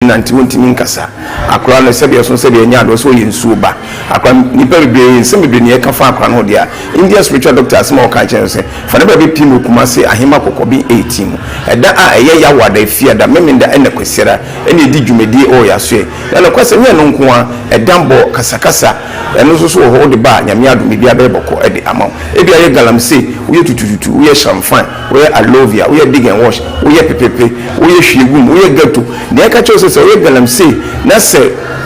nanti wontimi nkasa akora no sebe so sebe nya do so yensuo ba akora nipa bebe sebe ne ka fa akora no dia India spiritual doctors ma o ka chen se fa ne ba be pim kuma se ahema kokobi 18 eda a eye ya wada fia da memenda ene kwesera ene di dwumedi o ya so e na kwase we no nko a edambo kasakasa eno so so ho de ba nyame adumi bia be boko ede ama e bia ye galamse wo ye tutututu wo ye champagne wo ye alovia wo ye dig and wash wo ye pepepe wo ye hwegum wo ye gato ne ka che so wo ye galamse na se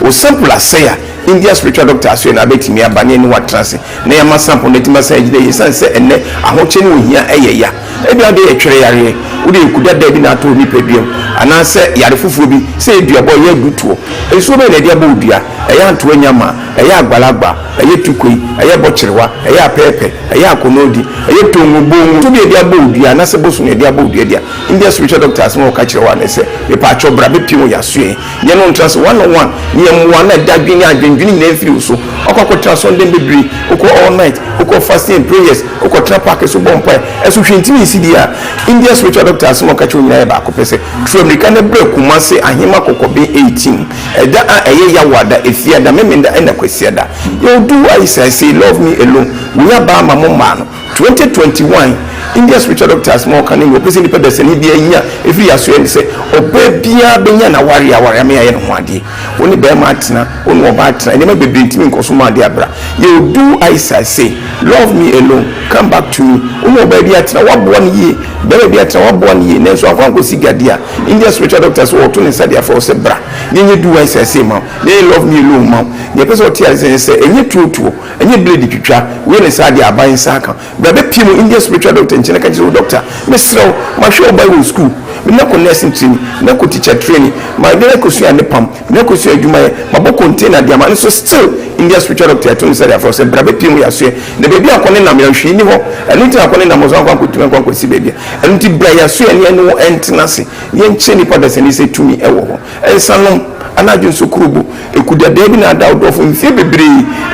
o sample asaya India spiritual doctor so na betimi abane ni watrase na ya masample na tima say gide yesan se enne ahoche ni ohia eyeya e bia de etwere yare wo de kudada bi na to ni pediem ana se yare fufuo bi se eduabo ye gutuo enso be na de abodua eya anto anyama eya agbalagba eye tukoi eye bochirewa eye apepe eye akonodi eye tongobongu to be de abodua na se bosu na de abodua dia India spiritual doctors mo ka chirewa na se be pa cho bra be pimo ya so ye no ntrase 101 ye mwa na dadwini adwendwini na efiri so okokota Sunday bebre oko all night oko fasting and prayers oko trap so bompa eso hwentimi sidia India spiritual doctors mo ka chirewa na ba ko pese tru America na bre kuma se ahema kokobe 18 eda a eye ya wada efia da memenda ena kwesiada you do I say love me alone we are ba mama no 2021 India spiritual doctors more can go person the person ni bia nya every aso en say obabia benya na ware me aye no ade woni be ma atena woni oba atena ene ma bebre ntimi nkoso ma ade abra you do I say love me alone come back to me woni oba bia atena wabo ne ye be bia atena wabo ne ye na so afan ko sigadia India spiritual doctors wo to ne sadia for se bra ye do I say ma they love me alone ma ye person o tia say enye tuo enye blade twitwa we ne sadia aban saka be pimo India spiritual doctor nchene ka jiro doctor mesro ma hwe oba school me na ko nursing training na ko teacher training ma de ko su ane pam na ko su adwuma ma bo container dia ma so still India spiritual doctor to say for say bra be pimo ya so na be bia ko ne na me hwe ni ho enu ti akone na mo so akwa ko tuma kwa ko si be bia enu ti bra ya so ene no entenase ye nche ni pada se ni se tumi e wo ho ensanom anaju sokurubu ekudade bi na da odofo mfie bebre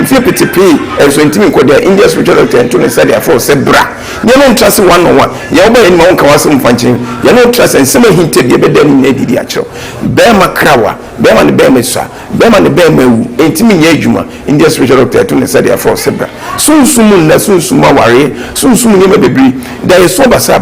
mfie petepe enso ntimi nkoda India spiritual doctor to say for say bra ye no trust 101 ye oba eni ma wonka wasem fanchin ye no trust ensema hinte de beda ni na didi akiro be makrawa be ma ne be mesua be ma ne be mawu ntimi nya adwuma India spiritual doctor to say for say bra sunsumu na sunsuma ware sunsumu ni ma bebre da ye so basa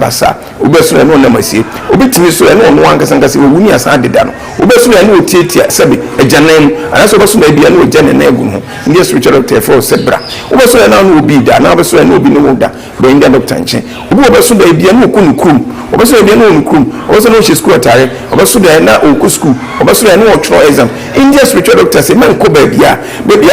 obesu na no na masie obetimi so na no wankasa nkasa wuni asa deda no obesu na no tietia sabi ejanan anaso obesu na bia no ejane na egu no India spiritual doctor for say bra obesu na no obi da na obesu na obi no da be India doctor nche obesu da bia no okunukum obesu da bia no okunukum obesu na o school atare obesu da na oku school obesu da na o tro exam India spiritual doctor say man ko ba bia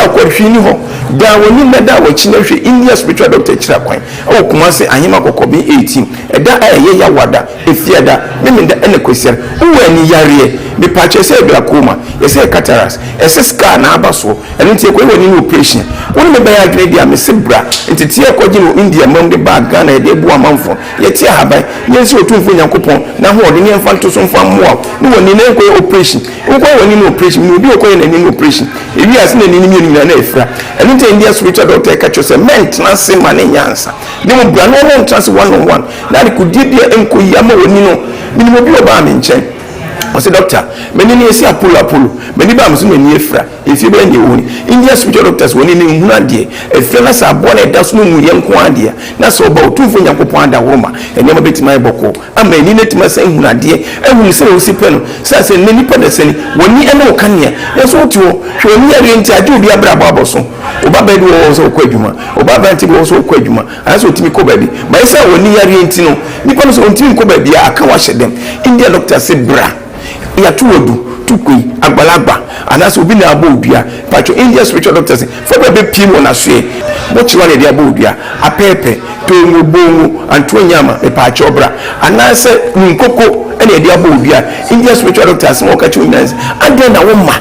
akọ hwi ni ho da woni meda wa chi na hwe India spiritual doctor chira kwan o kuma say ahima kokobi 18 eda aye ya wada efiada memenda ene kwesier uwe ni yare be pache say glaucoma say cataracts scar na abaso ene tie ko woni operation woni me ba ya grade ya me sebra entitie ko gi no India mam de bag Ghana de bu amanfo ye tie haban ye se otumfo nyankopon na ho de ne mfa nto so mfa moa ni woni ne ko operation ko woni no operation ni obi ko ye na ni operation ebi as na ni mi na efra ene tie India spiritual doctor ka cho say maintenance se mane nyansa de mo bra no trans 101 na ni kudibia enko yama woni no minimo bi oba me nchen o say doctor meni ni esi apolo meni ba mso meni efra efi ba nye woni India spiritual doctors woni ni nhuna de efra sa abo na da so mu ye nko ade na so ba otumfo nyankopon ada woma ene ma betima iboko ama eni netima sa nhuna de ehunu se o si peno sa se ne nipa de seni woni ene o kania eso tuo hwe ni yare nti ade obi abra babo so oba ba di wo so kwa adwuma oba ba nti wo so kwa adwuma aso timi ko ba bi ba isa woni yare nti no nipa no so ntimi ko ba bi aka wa hyedem India doctors se bra ya tuwodu tukui agbalagba anaso obi na abodua pacho India spiritual doctors for be pimo na hwe bo chiwa na dia abodua apepe to ngobongu antonyama e pacho bra anase nkoko ene dia abodua India spiritual doctors mo ka chiwa nans ade na wo ma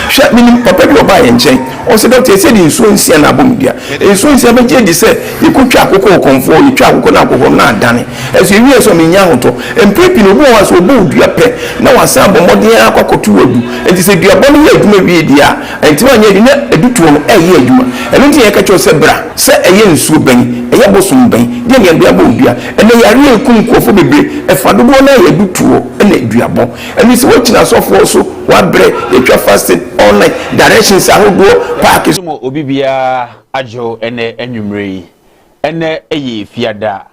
hwɛ minim papa bi oba ye nkyɛn o se doctor say di nsuo nsia na abom dia nsuo nsia be gye di sɛ ikotwa akoko konfo yitwa akoko na akoko na adane ɛso ewie so menya hoto emprepi no bo wa so bo dua pɛ na wasan bomɔden akɔkoto wadu enti sɛ duabɔ no yɛ adwuma wie dia enti wanya di na edutuo no ɛyɛ adwuma ɛno nti yɛ ka kyerɛ sɛ bra sɛ ɛyɛ nsuo bɛn ɛyɛ bosom bɛn deɛ ne duabɔ dua ɛna yare ekum kofo bebre ɛfa dobo na yɛ edutuo ɛna duabɔ ɛno sɛ wɔkyina sɔfo so wabrɛ yɛtwa fasting all night directions ahodoɔ park so obi bia adwo ene enwumre yi ene eye fiada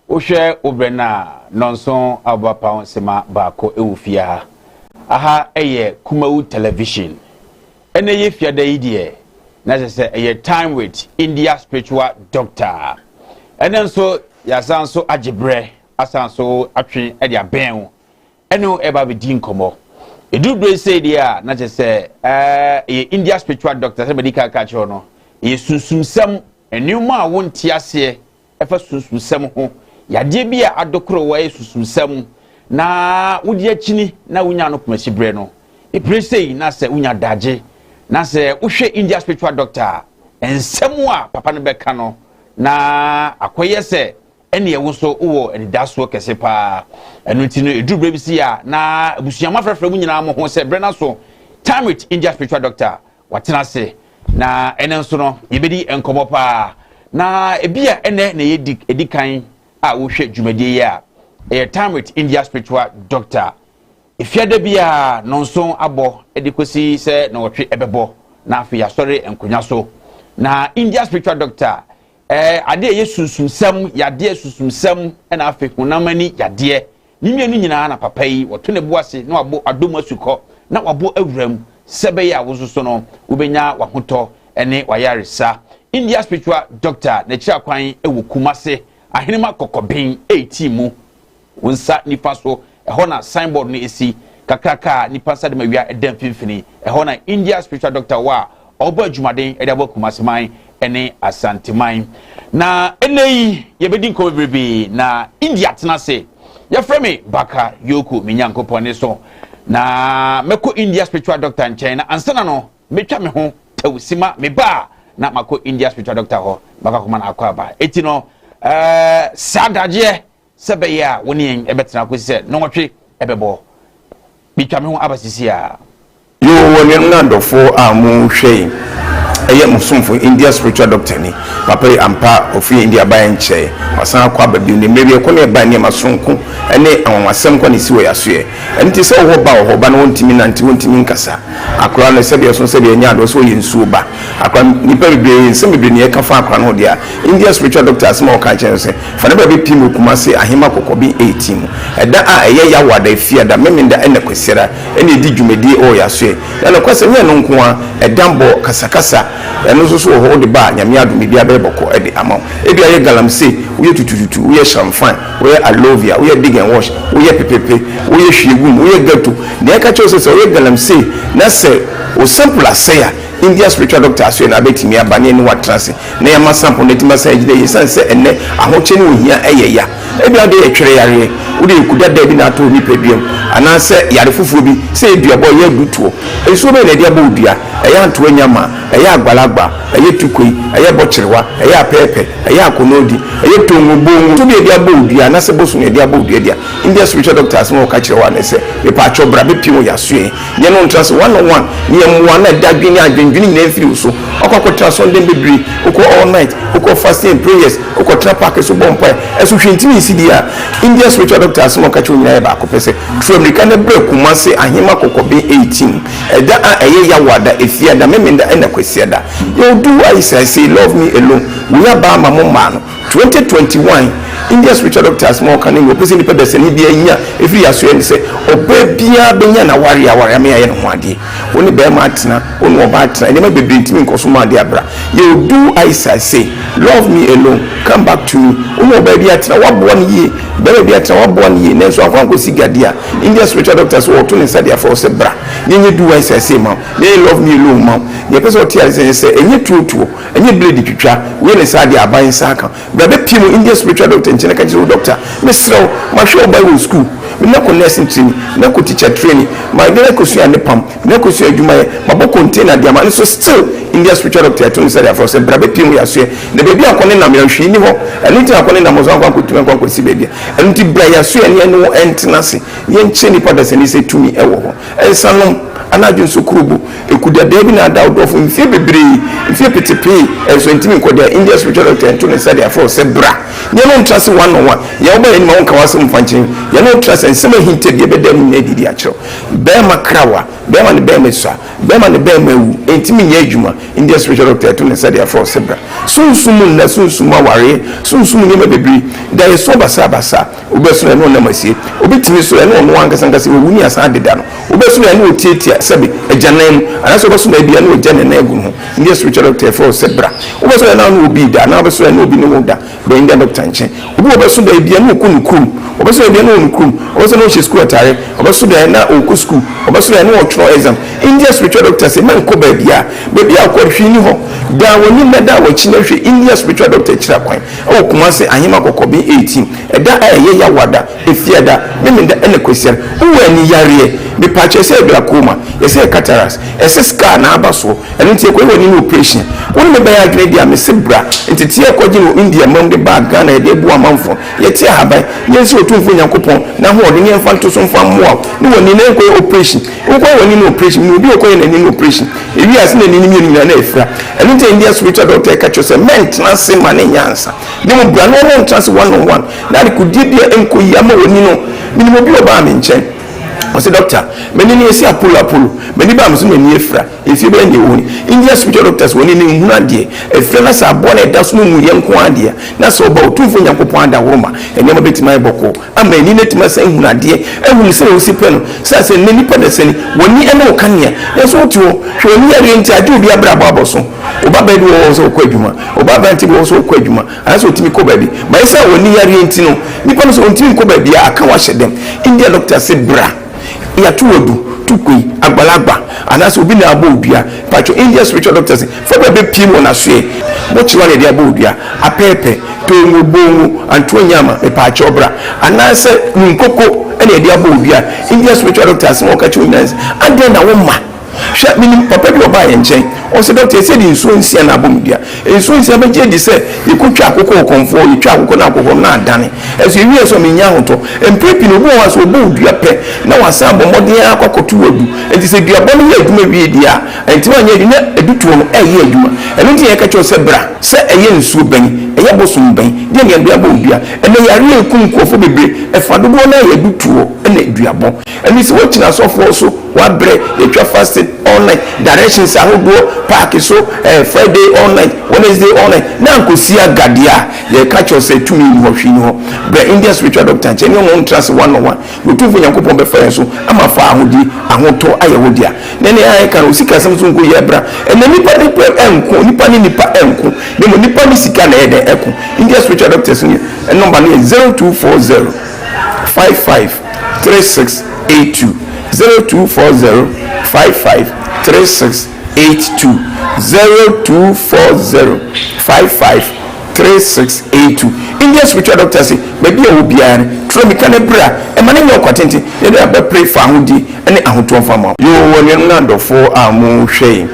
wo hwɛ obrena nonson abapa sema baako ewu fia aha eye Kumawu television ene ye fiada yi de na se eye time with India spiritual doctor ene nso yasan so agebre asan so atwe e de aben ene eba be din komo edudre say dia na se India spiritual doctor se medical catch no ye sunsumsam enuma a wonti ase efa sunsumsam ho yade bi a adokoro wa ye sunsumsam na wodi akini na wunya no komasi bre no e bre say na se wunya daje na se wohwe India spiritual doctor ensem a papa no beka no na akoye se ene ye wo so wo enidaso kese pa enu ti no edubra bi si ya na abusuama frefre mu nyina mo ho se bre na so time with India spiritual doctor watena se na ene nso no yebedi enkomo pa na ebia ene na edikan a wo hwe dwumadie ya time with India spiritual doctor ifiada bia nonso abo edikosi se na wotwe ebebo na afi ya sorry enkonya so na India spiritual doctor ade ye sunsumsam yade sunsumsam na afi hunamani yade nimienu nyina na papa yi woto ne boase na wabo adom asukọ na wabo awuram sebe ya wososo no ubenya wahoto ene wayaresa India spiritual doctor na kira kwan ewo Kumase ahenema kokobin 18 mu wonsa nipa so eho na signboard no esi kakraka nipa sa de mawia edam finfini eho na India spiritual doctor wa obo adwumaden ede abo Kumase man ene Asanteman na enei yebedi nko bebrebe na India tena se ya frame baka yoku minyankopone so na meko India spiritual doctor nchen na ansana no metwa me ho tawusima me ba na mako India spiritual doctor ho baka kuma na akwa ba eti no sadaje sebe ya woni ebetena ko se no nwotwe ebebo bitwa me ho abasisi a yo woni ngandofo amu hwei eye musumfo India spiritual doctor ni papa ampa ofi India ba enche wasan kwa babi ne mewe ko ne ba ne masonko ene anwasem ko ne siwo yasoe enti se wo ba na wontimi nanti wontimi nkasa akora no se be so se be nya do so yensuo ba akora nipa bebre se bebre ne ka fa akora no dia India spiritual doctor asma o ka chen se fa ne ba be pim Kumase ahema kokobi 18 eda a eye ya wada fia da memenda ene kwesera ene di dwumedi o yasoe na kwase ne no nko a edambo kasakasa eno so ho de ba nyame adumi bia be boko e de amam e bia ye galamsey wo ye tutututu wo ye champagne wo ye alovia wo ye dig and wash wo ye pepepe wo ye hwegum wo ye gato ne ka cho se wo ye galamsey na se o sample asaya India spiritual doctor aso na betimi abane ni watrase na ya masample ne tima say gide yesan se enne ahoche ni ohia eyeya e bia de etwere yare wo de kudada bi na to ni pediem ana se yare fufuo bi se eduabo ye dutuo eso be na dia bo dua eya anto anyama eya agbalagba eye tukoi eye bochirewa eye apepe eye akonodi eye tongobongo to be dia bo dua na se bosu ne dia bo dua dia India spiritual doctor asmo ka chirewa na se be pa cho bra be pimo yasoe ye no ntrase 101 ye mwa na dadwini adwendwini na efiri so okwakotra Sunday bebre okwo all night okwo fasting and prayers okwo tra park so bompa eso hwentimi isi dia India spiritual doctor asmo ka chirewa na ba ko pese true American na bre Kumase ahema kokobe 18 eda a eye ya wada efia da memenda ena kwesiada you do I say love me alone we are ba mama man 2021 India spiritual doctors more can you person the person ni bia nya every yaso en say oba bia benya na ware me aye no ade woni be ma atena woni oba atena ene ma bebre ntimi nkoso ma ade abra you do I say love me alone come back to me woni oba bia atena wabo ni ye be bia atena wabo ni ye na so afan ko sigade a India spiritual doctors wo to ne say dia for say bra nye do I say ma they love me alone ma ye person o tia say enye tuo enye blade twitwa we ne say dia aban sa kan bra be pimo India spiritual doctor nchene ka jiro doctor mesro ma hwe oba wo school na ko nursing training na ko teacher training my dey ko su ane pam na ko su adwuma ye mabo container dia ma so still India spiritual doctor to say for say brabe pim ya so na baby akone na me hwe ni ho enti akone na mo so akon ko tuma akon ko si baby enti bra ya so ene no entenase ye nche ni pada se ni se tumi e wo ho ensanom anadwo so kurubu ekuda da bi na da odofo mfie bebre mfie petepe enso ntimi nkoda India spiritual doctor to say for say bra ye no trust one on one ye oba eni ma won ka wasem fanchin ye no trust ensema hinte de be dem na didi akyo be makrawa be ma ne be mesua be ma ne be mawu ntimi nya adwuma India spiritual doctor to say for say bra sunsumu na sunsumu aware sunsumu ne bebre da ye so basa obesu na no na masie obetimi so na no ankasa ankasa wuni asa deda no obesu na no tietia sabi ejanan anaso obesu na bia no ejane na egu ho India spiritual doctor for say bra obesu na no obi da na obesu na obi no da be India doctor nche obesu na bia no kunukrum obesu na bia no kunukrum obesu na school atare obesu na oku school obesu na no otro exam India spiritual doctor say man ko ba bia akwa hwini ho da woni meda wa china hwe India spiritual doctor chira kwan o kuma se ahima kokobi 18 eda aye ya wada efiada memenda ene kwesian uwani yare be pache se glaucoma ese cataracts ese scar na abaso eno tie ko woni no operation woni me ba ya grade am se bra entitie ko gi no India mam de bag Ghana e de bu amanfo ye tie haban ye se otumfo nyankopon na ho de nyemfa nto so mfa mmoa ni woni na ko operation ko woni no operation ni obi ko ye na ni no operation ewi ase na ni mi na efra eno tie India spiritual doctor ka cho se maintenance se mane nyansa de mo bra no trans one on one na ku dibia enko yama woni no minimo bi oba me nchen I say doctor many ni esi apolo many ba am so na ni efra efi be ni woni India spiritual doctors woni ni hunu ade efra na sa abo na da so mu ye nko ade na so ba otumfo nyankopon ada woroma enema betima eboko ama ni netima sa hunu ade ehunu se o sipe no sa se ni nipa da seni woni ene o kanea yeso tuo hwe ni yare nti ade obi abra babo so oba ba di wo so kwadwuma oba ba nti wo so kwadwuma anaso otimi ko ba bi ma isa woni yare nti no nipa no so ontimi ko ba bi aka wa hyedem India doctor say bra ya tuwodu tukui agbalagba anaso obi na abo odua pacho India spiritual doctors for be pim wona soe mo chiwa ne dia abo odua apepe to ngobongu anto nyama e pacho bra anase nkoko ene dia abo odua India spiritual doctors mo ka chiwinans ande na wo ma hwe minim papa bi oba ye nchen o se doctor se di nsuo nsia na abomdia nsuo nsia be je di se ikutwa akoko konfo itwa akoko na akoko na adane eso ewi eso menya hoto empepi no bo wa so bo dua pe na wasan bo modin akokotu wadu enti se dua bo no ye adwuma wi dia enti ma nya di na edutuo no eye adwuma eno nti ye ka cho se bra se eye nsuo ban eye bosum ban de ne dua bo dua eno yare ekum kofo bebre efa dodo na ye edutuo na dua bo eni se wo tina so fo so wa bre etwa fasted all night directions ahodo park so Friday all night Wednesday all night na nkosia gadia ye catch us say tumi ni hwini ho bre India spiritual doctor cheni on trust one on one otumfo nyankopon be fa so ama fa ahodi ahoto ayewodia na ne ayi kan osika sam so nko ye bra ene nipa ni enko nipa ni nipa enko ne mo nipa ni sika na ye de eko India spiritual doctors ni number ni 0240 55 3682 0240 55 3682 0240 55 3682 India spiritual doctor say maybe you will be an try me can bra e mane no kwatenti you dey pray for ahudi ene ahoto fama yo woni ngando for amu hwe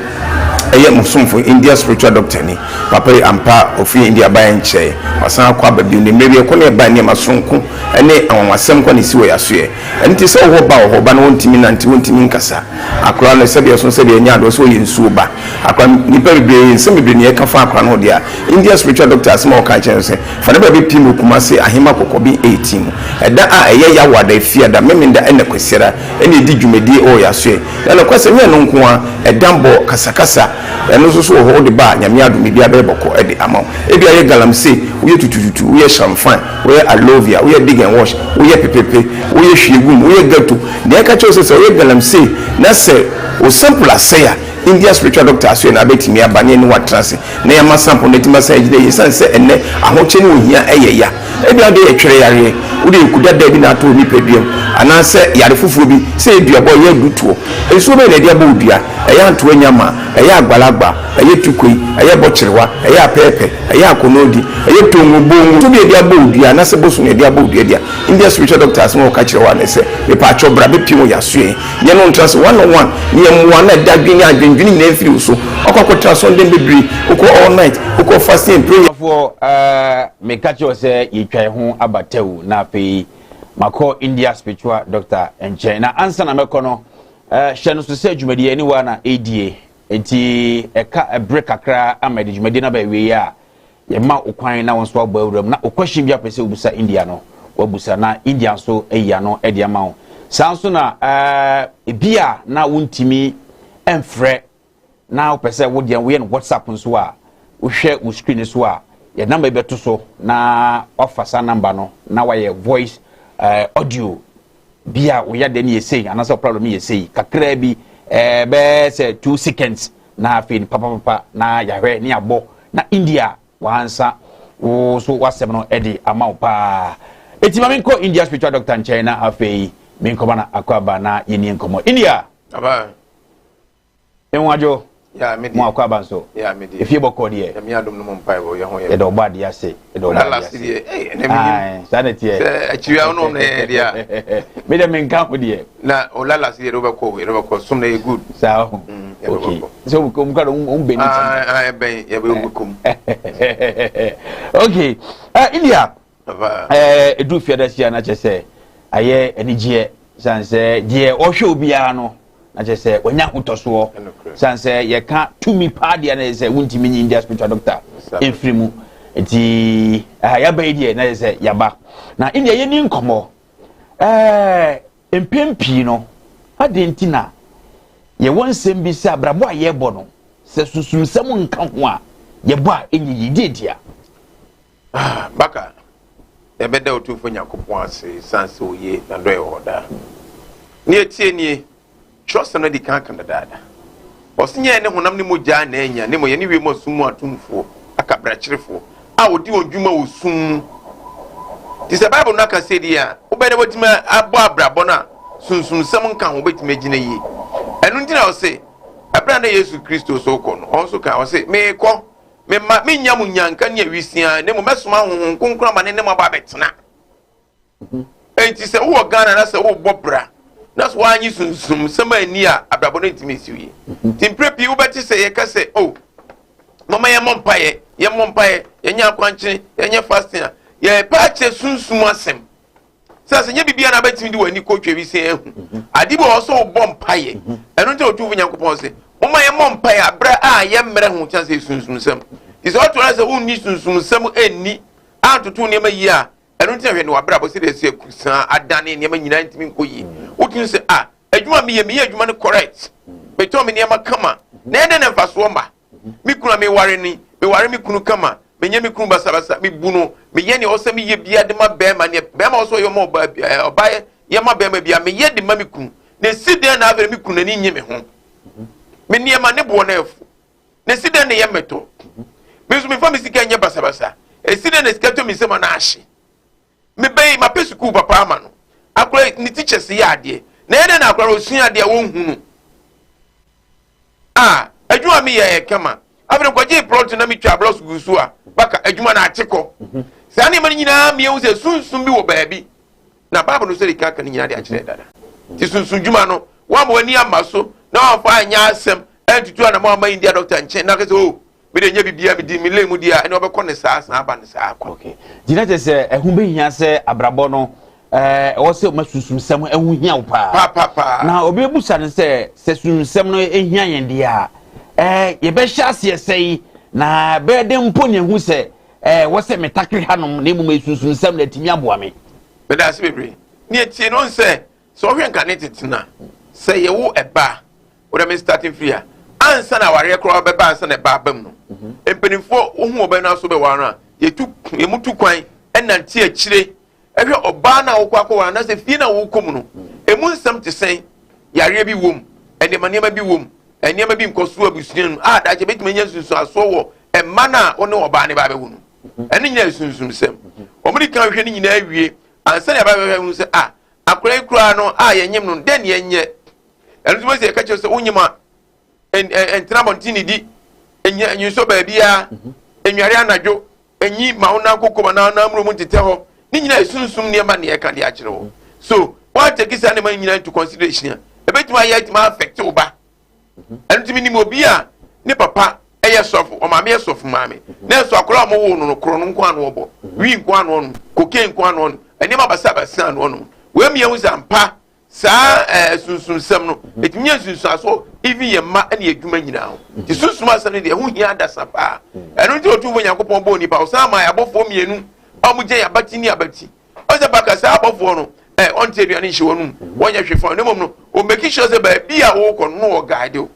eye musumfo India spiritual doctor ni papa ampa ofi India ban nche wasan akwa babi ne mebi ko ne ba ne masonko ene awasem ko ne siwo yasoe enti se wo ba no ntimi nanti wontimi nkasa akora no sebe so sebe nya do so yensuo ba akora nipa bebre nsem bebre ne ka fa akora no dia India spiritual doctor asma o ka chen se fa ne ba be pim kuma se ahima kokobi 18 eda a eye ya wada fia da memenda ene kwesera ene di dwumedi o yasoe na kwase me no nko a edambo kasakasa eno so ho de ba nyame adumi bia be boko e de amaw e bia ye galamse wo ye tutututu wo ye champagne wo ye alovia wo ye dig and wash wo ye pepepe wo ye hwegum wo ye gato de ka cho se wo ye galamse na se o sample asaya India spiritual doctor aso na betimi abane ni watrase na ya masample na tima sa ejide yesan se enne ahoche ni ohia eyeya e bia de etwere yare wo de kuda da bi na to ni pediem anase yare fufuo bi se dua boy ye dutuo ensuo be na dia bo dua eya anto anyama eya agbalagba eye tukoi eye bochirewa eye apepe eye akonodi eye tongbongu to be dia bo dua anase bosu na dia bo dua dia India spiritual doctors mo ka chirewa na se me pa cho bra be pimo yasue ye no trust 101 ni emwa na dadwini adwendwini na efiri so okokota Sunday bebri oko all night oko fasting and prayer for me catch you say ye twa ho abatew na pe mako India spiritual doctor enche na answer na meko no hye no so say dwumadi ani wa na ADA enti eka break akra amedi dwumadi na ba we ya ye ma okwan na won so abawuram na okwahye bia pese obusa India no wabusa na India so eya no e de ama wo sanso na bia na wontimi emfre na opese wo de we no WhatsApp nso a wo hwe wo screen so a ye number beto so na offer number no na wa ye voice audio bia wo ya de ne yesei anasa problem yesei kakra bi be say 2 seconds na fin papa na yahwe ni abo na India wansa wo so wasem no edi ama pa eti mami ko India spiritual doctor in China afei min ko bana akwaba na yeni nkomo India aba enwajo ya medi mo akwaba so ya medi if you boko de ya mi adom no mo mpa bo ye ho ye e do bad ya say e do bad ya say ene mi sanity e achiwa no na dia me de min kan ko de na olala si ye do be ko sum na ye good sa okay so ko mo ka do ben ben ye be kum okay India aba edu fiada sia na chese aye enigye sanse die ohwe obia no na chese onya hotoso sanse ye ka tumi pa dia na se wuntimi nyi India spiritual doctor efrimu enti ya ba die na se yaba na India ye ni nkomo empempi no adenti na ye wonsem bi se abrabo aye bo no se susumsem nka ho a ye bo a enyi dia baka ebeda otufo nyakopon ase sanse oye na do e hoda ni etie ni trust na di kan dada osinye ne honam ne mogya na anya ne moye ne wi mo sumu atumfo akabra kyerefo a odi odwuma osum ti se bible na ka se dia obede botima abo abrabo na sunsun sem nka ho betima gina yi enu ntina o se abra na Yesu Kristo so ko no on so ka o se me ko me ma me nyamu nyanka ne awisia ne mo mesoma honhon konkro ma ne mo ba betena enti se wo Ghana na se wo bobra na so anyi sunsum sem ani a abrabo no ntimi siwi timprepi wo beti se ye ka se oh mama ye mompaye ye nya akwanche ye nya fasting ye pa che sunsum asem se nye bibia na betimi di wani ko twa bi se ehu adibo wo so bompaye enu nte otu Nyankopon se mama ye mompaye abra a ye mmere ho chance sunsum sem is what to say unni sunsum sem enni antoto ne mayi a enu nte hwe ne wabra bo se de se kusan adane ne ma nyina ntimi nkoyi wotun se adwuma me ye adwuma ne correct beto me ne ma kama na ene ne mfaso mba mi kunu me ware ni me ware mi kunu kama me nya mi kunu basabasa mi bunu me ye ne o se mi ye bia de ma be ma ne be ma o so yo ma oba ye ma be ma bia me ye de ma mi kunu ne siden na avere mi kunu ni nye me ho me ne ma ne bo na efu ne siden ne ye meto me so me fa mi sika nya basabasa e siden ne sika to mi se ma na ahye me be ma pesuku papa ama no akora ni teachers ya ade na ene na akora osua ade wo hunu adwuma mi ye kama abere kwaje plot na mi twa block gusu a baka adwuma na ateko sa ne mani nyina mi ewu se sunsun bi wo baabi na baba no seri kaka ni nyina de akire dada ti sunsun dwuma no wa mo ani amaso na wa fa anya asem entutu na ma India doctor nche na kase o me de nya bibia mi di mi le mu dia ene obekọ ne saa aba ne saa akọ okay jina te se ehun be hia se abrabo no o se ma susumsem ehun hia wo pa na obi ebusa ne se susumsem no ehia yen dia ye be hyase sei na be de mpo ne hu se wo se metakre hanom na emu susumsem na timi aboa me be da se bebre ni etie no se so hwe nka ne tetena se ye wo eba wo da me starting free a ansa na ware kro be ba ansa na ba bam no empenifo ohu oba na so be wara ye mutu kwan enante akire ehwe oba na wo kwakwa na se fie na wo kom no emu nsam te sen yare bi wom ene manema bi wom enema bi nkoso abusuan da je betime nya sunsun aso wo emma na wo ne oba ne ba be wonu ene nya sunsun sem omri kan hwe ne nyina awie ansa na ba be hu se akora kura no a yenyem no den yenye enu mo se ka che so unyima entra montini di enyi so ba bia enware anadwo enyi ma wona kokoma na mro mu tete ho ni nyina esunsum ne ma ne e ka de a kire ho so what take is animal nyina into consideration ebetuma yet ma affect oba enu mi ni mo bia ni papa eye sofu o ma me sofu ma me na so akora mo wo no kro no nko anu obo wi nko anu no koke nko anu no eni ma basa basa anu no we mi hu zampa sa sunsun sem no etimiya sunsun aso even ye ma na ye dwuma nyina ho ti sunsun asem ne de hu hia da sapa enu ti otu fo Nyankopon bo ni pa o sa ma ya bofo mienu amu je ya bati ni abati o se baka sa bofo no on te duane hye wonu wonya hwefo ne mom no o make sure say ba bia wo ko no o guide o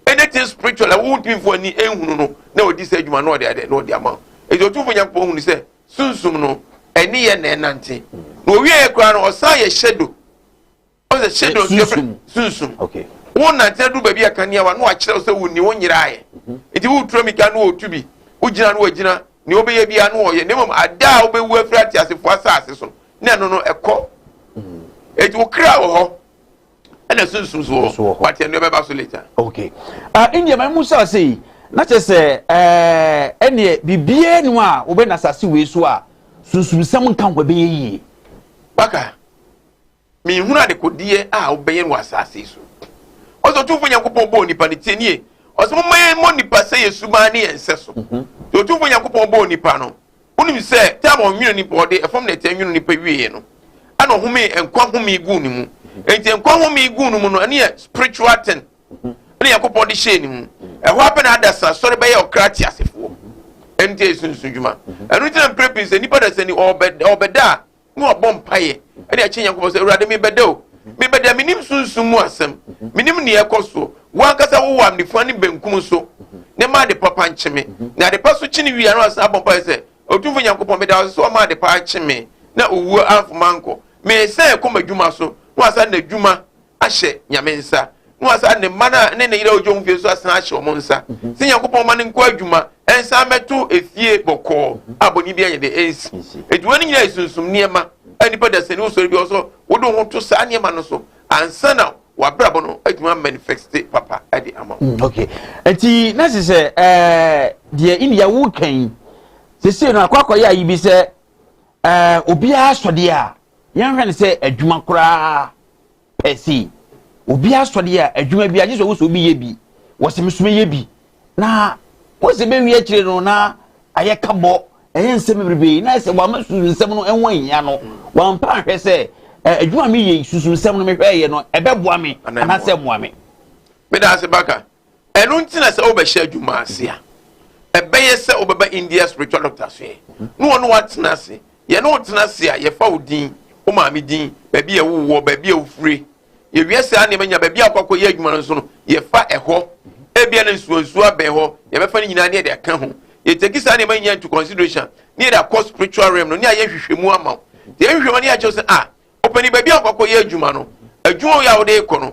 anything spiritual wo timi fo ni ehunu no na odi se adwuma no de no de ama e otu fo Nyankopon hu ni se sunsun no eni ye na enante no wie kra no o sa ye shadow o se shadow sunsun okay won na te du ba bia kanea wa no a kire se woni won nyiraaye enti wo turo ka no otubi ugina no agina ni obeye bia no oye ne mom ada obewu afrati asefo asase so na no ekọ eti wo kra wo ho ana sunsun so what eno be ba so later okay india my musa say na che se ene bibie no a wo be na sase we so a sunsun sam nkan kwa be yi baka mi huna de kodie a wo be ye no asase so ozo tu fo Nyankopon bo nipa ne tienie ozo mo nipa se yesu ma ne ense so to tu fo Nyankopon bo nipa no unim se tamo nwunu nipa ode efom na te nwunu nipa wie no ana home enkwa home igu ni mu enti enkwa home igu no mu no ane spiritual ten ane Nyankopon de hye ni mu eho ape na adasa sori be ye okrati asefo enti sunsunjuma anu tina prepise nipa da seni obeda no obom paye ane ache Nyankopon se urade me beda o me beda minim sunsun mu asem minim ne ekoso wankasa wo wam ni fani benkum so ne ma de papa ncheme na de paso chini wi anu asa abom paye se otufo Nyankopon beda so ma de pa cheme na owu afumanko me se ko madwuma so no asa na dwuma ahye nyame nsa no asa ne mana ne yira ojo mfie so asa ahye o monsa se Nyankopon ma ne nko adwuma ensa meto efie boko aboni bia ye de ensi edwuma ni nyina esunsum niema anipa da sene usori bi oso wodo ho to sa niema no so ansa na wabrabo no adwuma manifest papa ade ama okay enti na se de india wo kan se no akwa ya yi bi se obi asode a yan hwan se adwuma kura esi obi asode a adwuma bi aje so wo so bi ye bi wo se mesume ye bi na wo se be wi akire no na aye kabo eye nsem bebrebe na se wa masu nsem no enwan ya no wa mpa hwe se adwuma mi ye susu nsem no me hwe ye no ebeboa me ana se moa me da se baka enu ntina se obehye adwuma ase a ebeye se obeba India spiritual doctor so ye no wono watena se ye no tena se a ye fa odin o ma me din ba bia wo ba bia ofure ye wiase a ne manya ba bia akwakoye adwuma no so no ye fa eho ebia na nsuansu abe ho ye be fa ni nyina ne de aka ho ye take sa ne manya into consideration ne da cost spiritual realm no ne aye hwehwemu ama ye hwehwemu ne ya che se opani ba bia akwakoye adwuma no adwuma ya wo de ko no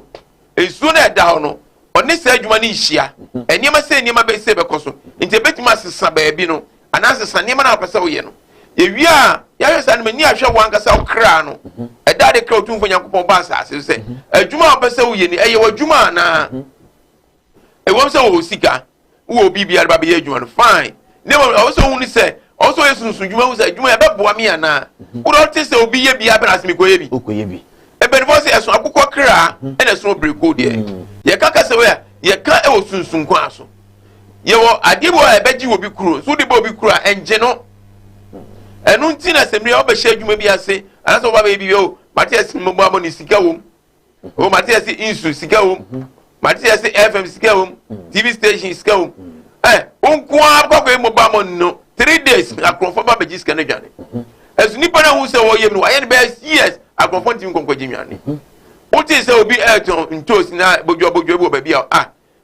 ensu na da ho no oni se adwuma ni hia enima se enima be se be koso nti betima sesa ba bi no anase sa enima na apesa wo ye no ye wia ya yesa ne mani ahwe wankasa okra no eda de kra otumfo Nyankopon ba asase se adwuma apesa wo ye ni eye wadwuma na wom se wo sika wo bibia ba be adwuma no fine ne wo so hu ni se also yesunsun dwuma hu se adwuma ya beboa me ana wo do te se obi ye bia be asemi ko ye bi okoye bi ebenfo se eso akukọ kra ene so breko de ye kaka se we ye ka e wo sunsun kwa aso ye wo adebo e beji wo bi kuro so de bo bi kuro enje no enu ntina semri o be hye adwuma bi ase anaso ba be bi o Matias mmogbo amo ni sika wom o Matias insu sika wom Matias FM sika wom TV station sika wom onko akoko e mmogbo amo no 3 days akronfo ba beji sika na dwane esu nipa na hu se wo yem no aye ne be yes akronfo ntim konko jinwane o ti se obi eton ntosi na bojo bo ba bia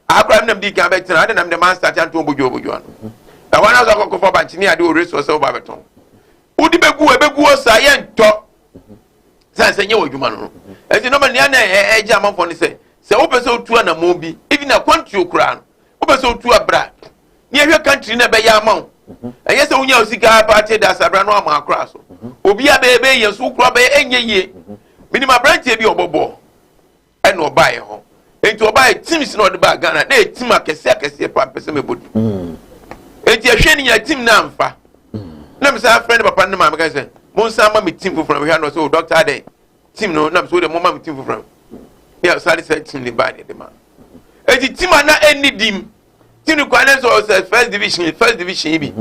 akra nam di kan betina ade nam de man start anto bojo no da wana zo akoko ba nchini ade o resource o ba beton udi begu sa ye nto sanse nye wodwuma no enti no mania na eje amanfo ne se wo pese otu na mo bi even na country okura no wo pese otu abra ne ehwe country na be ya amaw eye se wonya osika party da sabra no ama akra so obi abebe ye so okura be enye ye minimum branch bi obobo e no buy ho enti obuy teams no de ba Ghana na team akese pa pese mebodu enti ahwe ni ya team na amfa na me say friend papa ne ma me ka say mon sa ma me team for from here no so doctor dey team no na so de mo ma me team for from yeah so say team ni ba de ma enti team na any dim team ni kwa na so first division bi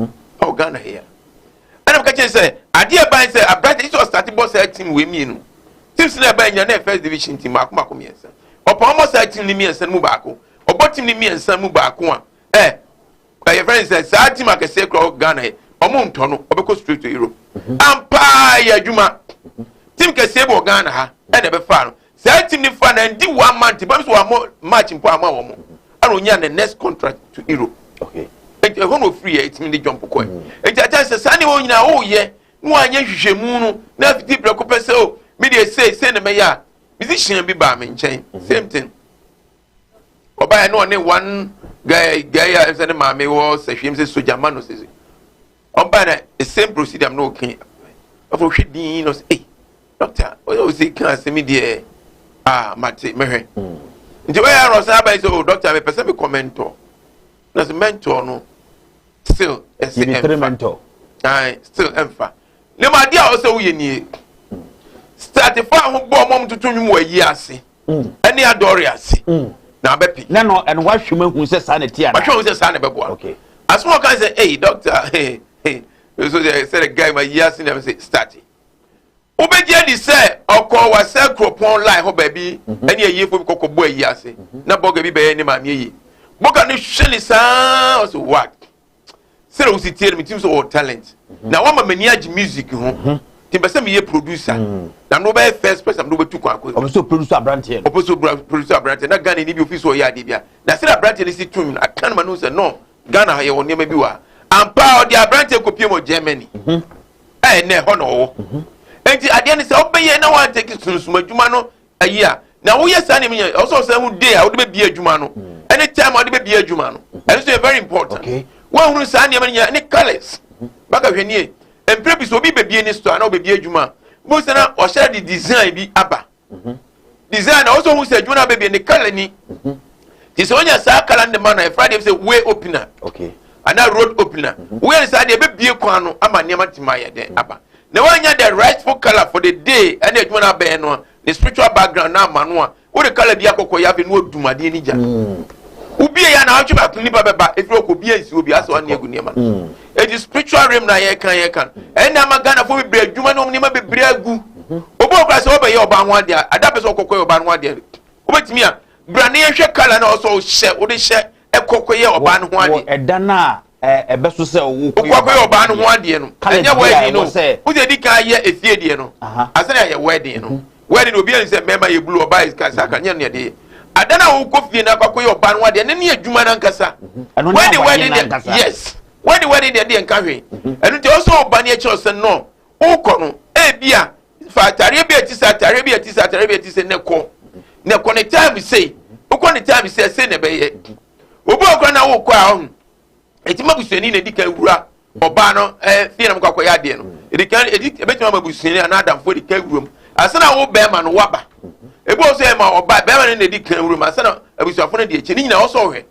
oh Ghana here and I'm catching say idea by say a brother is starting boss team we me no teams na ba nya na first division team akoma miensa opa almost team ni miensa mu ba ko obo team ni miensa mu ba ko a your friend say sa team akese kro Ghana here omo ntono obeko straight to Europe ampa ya juma team kese bo Ghana ha e na be fa no sa team ni fa na ndi 1 month ba so wa match mpo ama wo mo and onya the next contract to Europe okay e ho no free e team ni jump ko e jaja se sa ni wo nyina wo ye no anya hwehwemu no na fiti breko pese o me dey say na me ya musician bi ba me nchen same thing oba no ne one guy ya say na ma me wo se hwem se soja man no se oba na the same procedure am no okay of hwedin no say doctor o say kan se me dey mate me hwe nti we ya rosa ba say doctor me pese me commentor na se mentor no still mentor still emfa le ma dia o se wo ye nie start fa ho bo mom tutu nwum wa yi ase ani adore ase na bepi na no and wa hwema hu se sa na tia na wa hwema se sa na bebo okay as one can say hey doctor hey so they said a guy my yi ase na say start obeje di say okọ wa se kropon line ho baby ani ayi fo kokko bo yi ase na boga bi be ni ma me yi boga ni hwele sa so what say o si tell me team so talent na wa ma mani age music ho timbese me ye producer na no be first person no be tu kwa o so producer Brantier o so producer Brantier na Ghana ni bi office o ya de bia na say Brantier ni si tun I can man say no Ghana ye won nema bi wa ampa o dia Brantier kopie mo Germany ne ho no enti ade ni say o be ye na wan take sunsum adwuma no ayia na wo ye sa ne me o so say hu day a wo de be bia adwuma no anytime wo de be bia adwuma no and so very important okay wo hu sa ne me ni colors baka hwenie emprebi so bi bebie ni store na obebie adwuma mo se na o share the design bi aba design also who say adwuma bebie ni color ni ti so nya sa color ne man na Friday say way opener okay and na road opener we ni say dey bebie kwan no ama ne matima ye den aba na wanya the rightful color for the day and adwuma na be no the spiritual background na ama no a wo the color bi akokọ ya be no odumade ni ja ubie ya na atwe ba nipa beba efiro ko bia nsi obi aso an egu niema e di spiritual realm na ye kan e na magana fo be adwuma no niema be bre agu obo okra se obe ye oba ho ade ada be so kokọ ye oba ho ade obetimi a brane ye hwe kala na oso hye wo de hye e kokọ ye oba ho ade e da na e be so se wo kokọ ye oba ho ade no enya wedding no wo de di kan ye efie de no asana ye wedding no wedding obi an se member ye blue oba is kasa nya ne de adana wo kofie na kwakoy oba no ade ne adwuma na nkasa when the wedding yes when the wedding dey nka hwe enu te also oba ne eche ose no ukọ no e bia fa tare bia ti sa tare bia ti sa tare bia ti se ne ko ne time say ukọ ne time say ne be ye obo okọ na wo kọ a eti mabusuani na dika wura oba no fie na kwakoy ade no edika ebetima mabusuani na adamfo dika wuram asana wo be ma no waba ebo so e ma oba be ma ne di kan wuram asana abusuafo na de echi ni nyina wo so hwe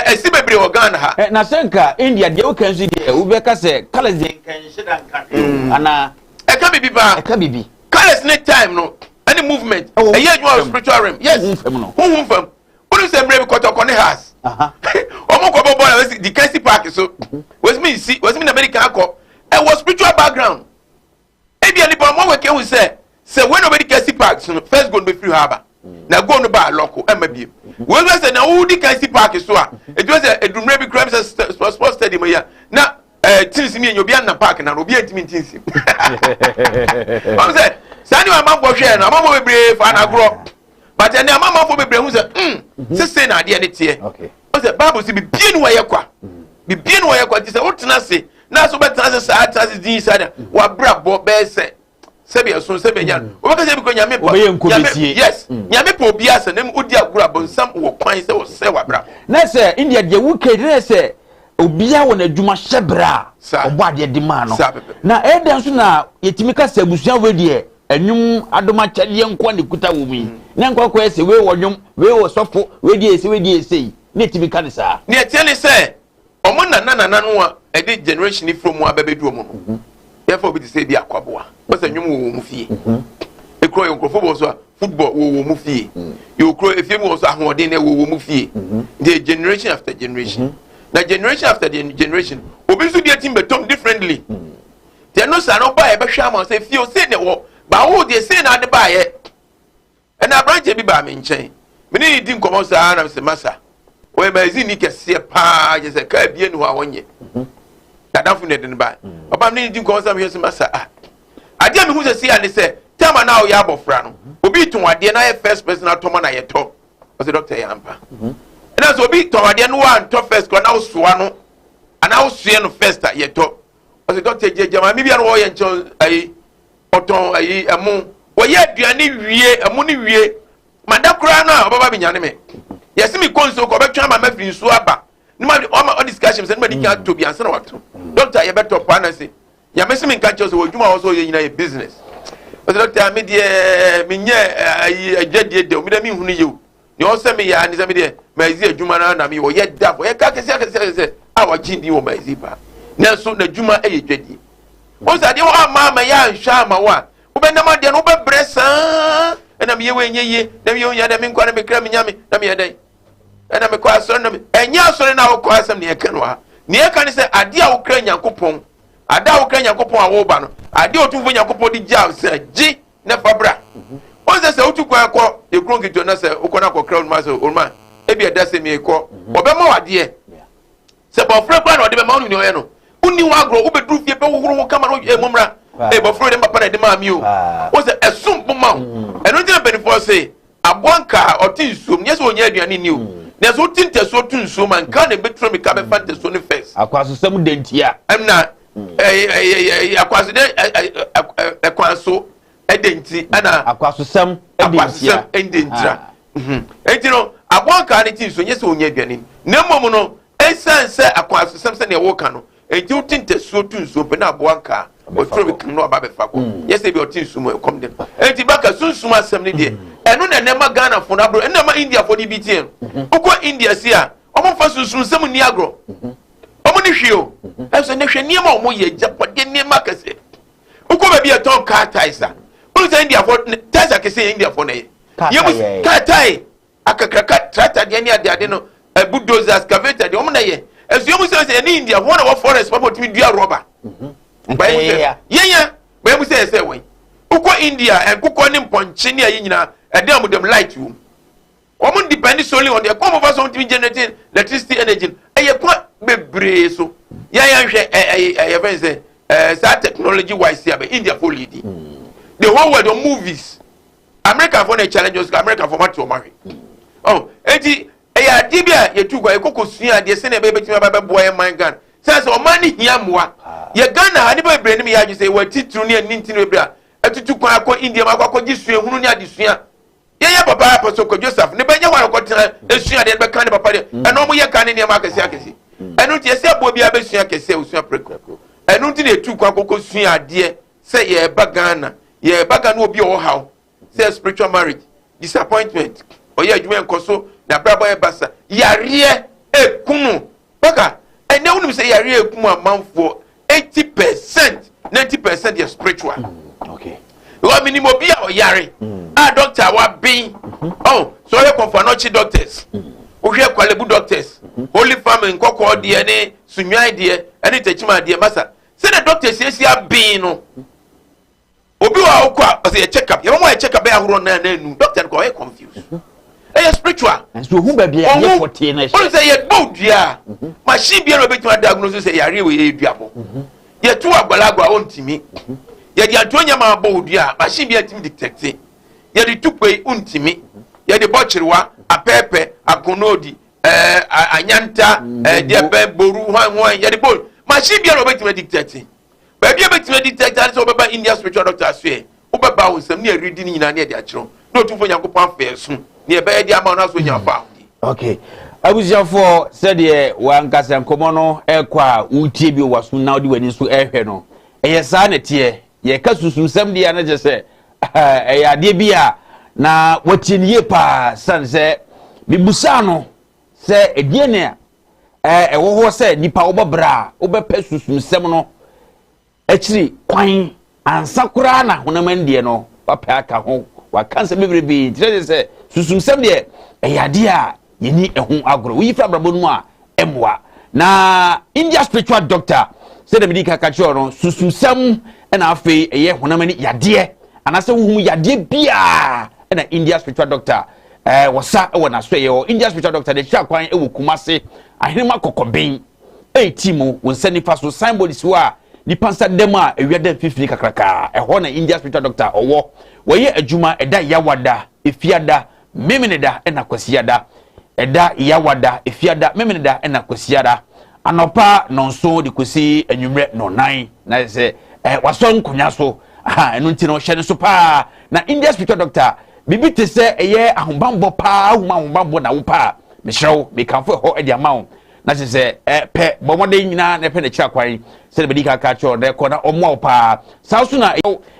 esi bebre wo Ghana ha na senka India de wo kan so de wo be ka se colors de kan shida nka ana e ka bibi ba e ka bibi colors ne time no any movement e ye adwuma spiritual realm yes hu fam unu se mbre kotoko ne has omo ko bobo na the Kensy Park so was me na America akọ e was spiritual background e bia ni mo we ke hu say when nobody Kensy Park so first go no be free harbor na go no ba loko e ma biem we say na wo di Kensy Park so a e just say edumre bi crime sports stadium ya na teams mi enyo bia na park na obi antimi teams am say sani wa man bo hwe na mama we bre fa na gro but na mama fo be bre hu say say na ade ne tie okay o say bible say bi no wa yakwa bi no wa yakwa ti say o tena se na so be tena se sa tena din sada wa bra bo be se sebia so sebia nya o be ka se bi ko nyame po yes nyame po bi ase na odi agura bonsam wo kwan se wo se wa bra na se India de wu ke na se obia wo na adwuma hyebra obo ade de ma no na eden so na yetimi ka se abusuan we de enwum adoma chade nko ne kuta wo mu na nko ko ese we wonwum we wo sofo we di ese ne timi ka ne saa ne etie ne se omo nana no a edi generation ni from abebedu omo no therefore bi say bi akwaboa wo se nwum wo mu fie ekro yo nkofo bo so football wo mu fie yo kro efie mu so ahoden na wo mu fie the generation after generation na generation after generation obi so dia team betom differently they no sa no ba e be hwa am say fie o say ne wo ba wo de say na de ba ye e na branch bi ba me nchen me ni di nkomo sa na se masa o e magazine ni kese pa je se ka bie no a wonye dadafu ne de ne ba oba me ni di nkomo sa me se masa ade me hu se sia ne se tama na o ya abofra no obi tun ade na ye first person atoma na ye to o se doctor yampa na so obi tun ade no wa to first ko na o soa no ana o sue no first ye to o se doctor jama mi bia no wo ye ncho ai oton ai emu wo ye aduane wie emu ni wie madakura na obaba bi nyane me yesi mi konso ko betwa ma mafiri nsu aba ni ma o discussion se ni ma di kan to bi ansa na wato doctor ye beto pa na se ya mesi mi kan cho so odwuma wo so ye nyina ye business o doctor me de me nye ai agedie de o me de mi hunu ye o ni o se me ya ni se me de ma ezi adwuma na me wo ye da fo ye ka kese a wa jindi wo ma ezi ba na so na adwuma e ye dwedie o sa de wo ama ya nhwa ma wa wo be na ma de no be bresa na me ye we nyeye na me ye na me nkwa na me kra me nyame na me ye dai na me kwa so na me enya so na wo kwa asem ne ye kan wa ne ye kan se ade a wo kra nyankopon ada wo kra nyankopon a wo ba no ade otumfo nyankopon di ja se ji na fabra o se otu kwa akọ e kron gijo na se ukọ na akọ kra ma se olma e bi eda se mi ekọ obe ma wade se bo fra kwa na ode be ma unu ni oye no uni wa agro wo be dru fie be wo wo kama no e momra e bo fra de ma pa na de ma mi o se esum bu ma eno ti na benefo se abwanka oti nsum yes onya aduane ni o na so tinte so tu nsum man kan e betro me ka be fante so ni first akwaso sam dentia amna akwaso de akwaso edenti ana akwaso sam edentia enti no abwanka ne ti so yes onya aduane na mom no esanse akwaso sam se ne wo ka no enti tinte so tu nsum pe na abwanka o tro bi no aba be fa ko yes e bi o tin sumo e kom dem enti baka sunsun asem ne de enu na nema Ghana fo na bro enu ma India fo di BTN uko India si a omo fa sunsun sem ni agro omo ni hwe o eso ne hwe niema omo ye japade niema kase uko ba bi e ton car taisa unu se India fo taisa kase India fo na ye ye car tai akakraka tractor de ni ade no bulldozer excavator de omo na ye eso yo mu se ni India won na forest pa botimi dua rubber Bayan musa ya sai wai uko India and kuko ni mponchi ni ayi nyina edem mu dem light room omo depend solely on the come over something generating electricity energy eye kwa bebre so ya hwe ya say sa technology wise here be India for lead the whole world of movies America for the challenges America for what to marry oh enti ya dibia ye tu kwa ekoko sua de se na be betima ba boy man gan says o mani hiamwa ye Ghana ani ba bre ni ya ju say wa titru ni anintinu ebra atutu kwa akọ India ma kwa gisua hunu ni adesua ye papa apostle ko Joseph ne benya wa ko tena esua de be kan papa de eno mo ye kan ni ma akese akese enu ti ese abo bia be sua akese osua preko enu ti ne tu kwa akọ sua ade say ye ba Ghana obi o haw say spiritual marriage disappointment o ye adwuma enkoso na brabo e basa yare ekunu baka ene wonu say yare ekunu amanfo 80% 90% is spiritual. Okay. What minimum be or yare? Doctor what be? Oh, so you come for nochi doctors. We hear qualibu doctors. Holy family in Koko DNA, Sunya dear, any techima dear massa. Say the doctors yes you have been no. Obi wa okwa say a checkup. You want to check up who run na doctor go confused. Hey spiritual. And so who be here 14 years. What say you bold ya? Machine be able to diagnose say yare we duabo. Ye tu agbalagwa ontimi ye di antonya ma bodua machine bi atimi detect ye di tukwe ontimi ye di bochirwa apepe akonodi anyanta de be boru hwan ye di bol machine bi ro betimi detect ba bi betimi detect ani so beba India spiritual doctor asue wo beba wo sam ne reading nyina ne de akiro na otufo nyankopon afesu ne be di ama na so nyafa. Okay. Abusiafo said ye wankasa nkomo no ekwa utie bi wasu na odi wani so ehwe no eye sa na tie ye ka sususam dia na je se ade bia na watie pa san se bibusa no se edie ne ewo ho se nipa obobra obepa susumsem no akiri kwan ansakura na honamandie no papa aka ho wa kansa bebrebe tire se susumsem de ade a yeni ehun agro wi fra brabo no a emwa na India spiritual doctor said the medical catcher no susumsem na afi eye honamani yade anase wuhum yade bia na India spiritual doctor wasa na so ye India spiritual doctor de twa kwan ewu kumase ahenema kokoben timu wonsani fa so signboard wa ni pansa dem a ewiada fifiri kakraka ho na India spiritual doctor owo woye adwuma eda yawada efiada memeneda na kwasiada eda yawada efiada memeneda na kwasiada anopa nonso de kosi anwumre no nan na se waso nkonya so enu nti no hye ne so pa na India spiritual doctor bibi te se eye ahombambo pa ahombambo na wo pa me hyew me kanfo ho edi amawo na se pe bomode nyina na pe na kira kwan se be dika ka cho de ko na omo pa sausu na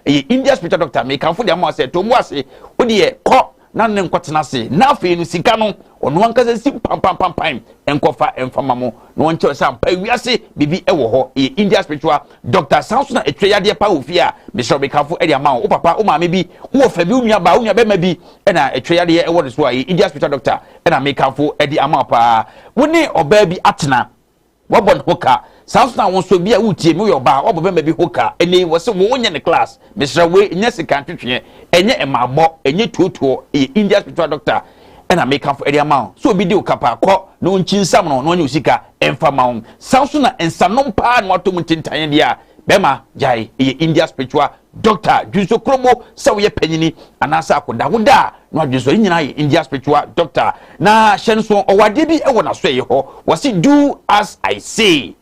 eye India spiritual doctor me kanfo de amawo se to mu ase odi e ko na ne nkotena se na afi no sika no ono anka si pam enkofa enfama mo no wonche se ampa wiase bibi ewo ho eye India spiritual doctor sausu na etwe yade pa ofia me so be kanfo edi amawo o papa o maame bi wo fa bi unua ba unua be ma bi na etwe yade ewo de so eye India spiritual doctor na me kanfo edi amawo pa woni oba bi atena wabon hoka sausu na wonso bi a wutie me yo ba obo be ma bi hoka eni wo se wo nya ne class me sra we nya sika twetwe enye emagbo enye tuotuo eye India spiritual doctor na make am for area man so obi di okapa ko no nchinsam no onye osika emfa ma sausu na ensanom pa na wato mutintan dia bema jai eye India spiritual doctor Dwiso Kromo sawo ye panyini anasa akoda woda no Dwiso nyina ye India spiritual doctor na hyenso owade bi ewo na so ye ho wasi do as I say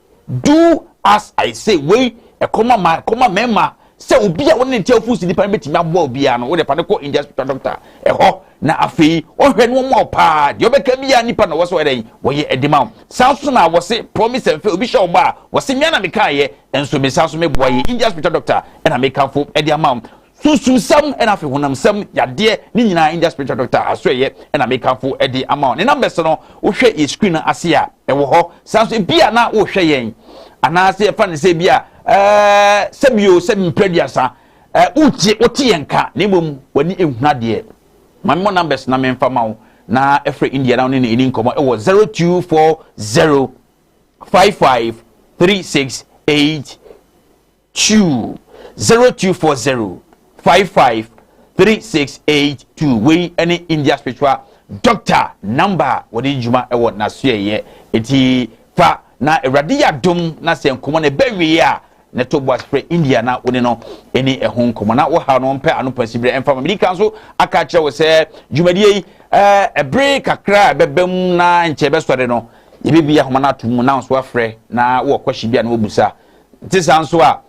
we koma mema se obi a woni ntia ofusi nipa betimi abo obi a no wo de pa ne ko India spiritual doctor ho na afei ohwe no mo pa de obeka bia nipa na wo so eden wo ye edima sanso na wo se promise and fail obi sha oba wo se mia na meka ye enso me sanso me boy ye India spiritual doctor na meka fo ediama susum na afei honam sam yade ni nyina India spiritual doctor asoye na meka fo edi ama ne numbers no wo hwe e screen ase a wo ho sanso bia na wo hwe yen ana se fa ne se bia sebio semprediasa uti yenka na mom wani ehunade mammo numbers na memfa mawo na efre India na oni ni nkomo e wo 0240 553682 0240 553682 we any India spiritual doctor number wodi juma e wo na so ye eti fa na eradia dom na se nkomo na bewie a na to boas pre India na woni no eni ehun nkomo na wo ha no mpe anopa sibire emfa America so aka kire wo se dwumadie e break akra bebem na nche be sore no ye bia homa na tum na so afre na wo kwashi bia na obusa tisa nso a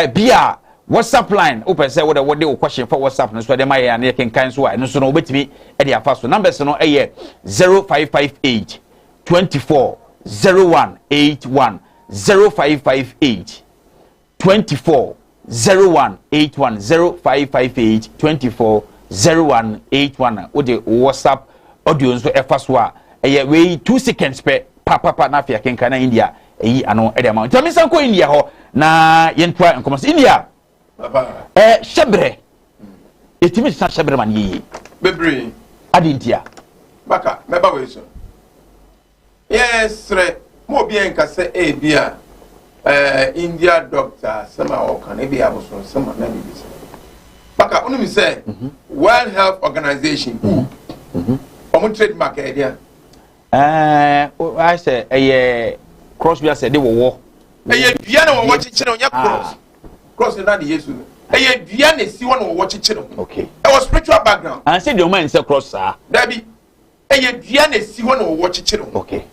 bia WhatsApp line open say wo de wo question for WhatsApp no so de maye na kenkan so a no so no obetimi e de afa so numbers no eye 0558 24 0181 0558 24 0181 0558 24 0181 ode WhatsApp audio nso efa so a eye we 2 seconds per papa na afia kenkan na India eyi ano e de ma ntami san ko India ho na yentwa enkomo India papa shebre etimi san shebre man yi bebre adintia baka meba we so yes re mo bien ka se e bia India doctor sama o kan e bia boso sama na bibi baka onu mi say World Health Organization omo trademark e dia I say cross we say they wo bia na wo chichire onya cross na de Yesu bia na si wo na wo chichire okay e was spiritual background and say the man say cross sir that be bia na si wo na wo chichire okay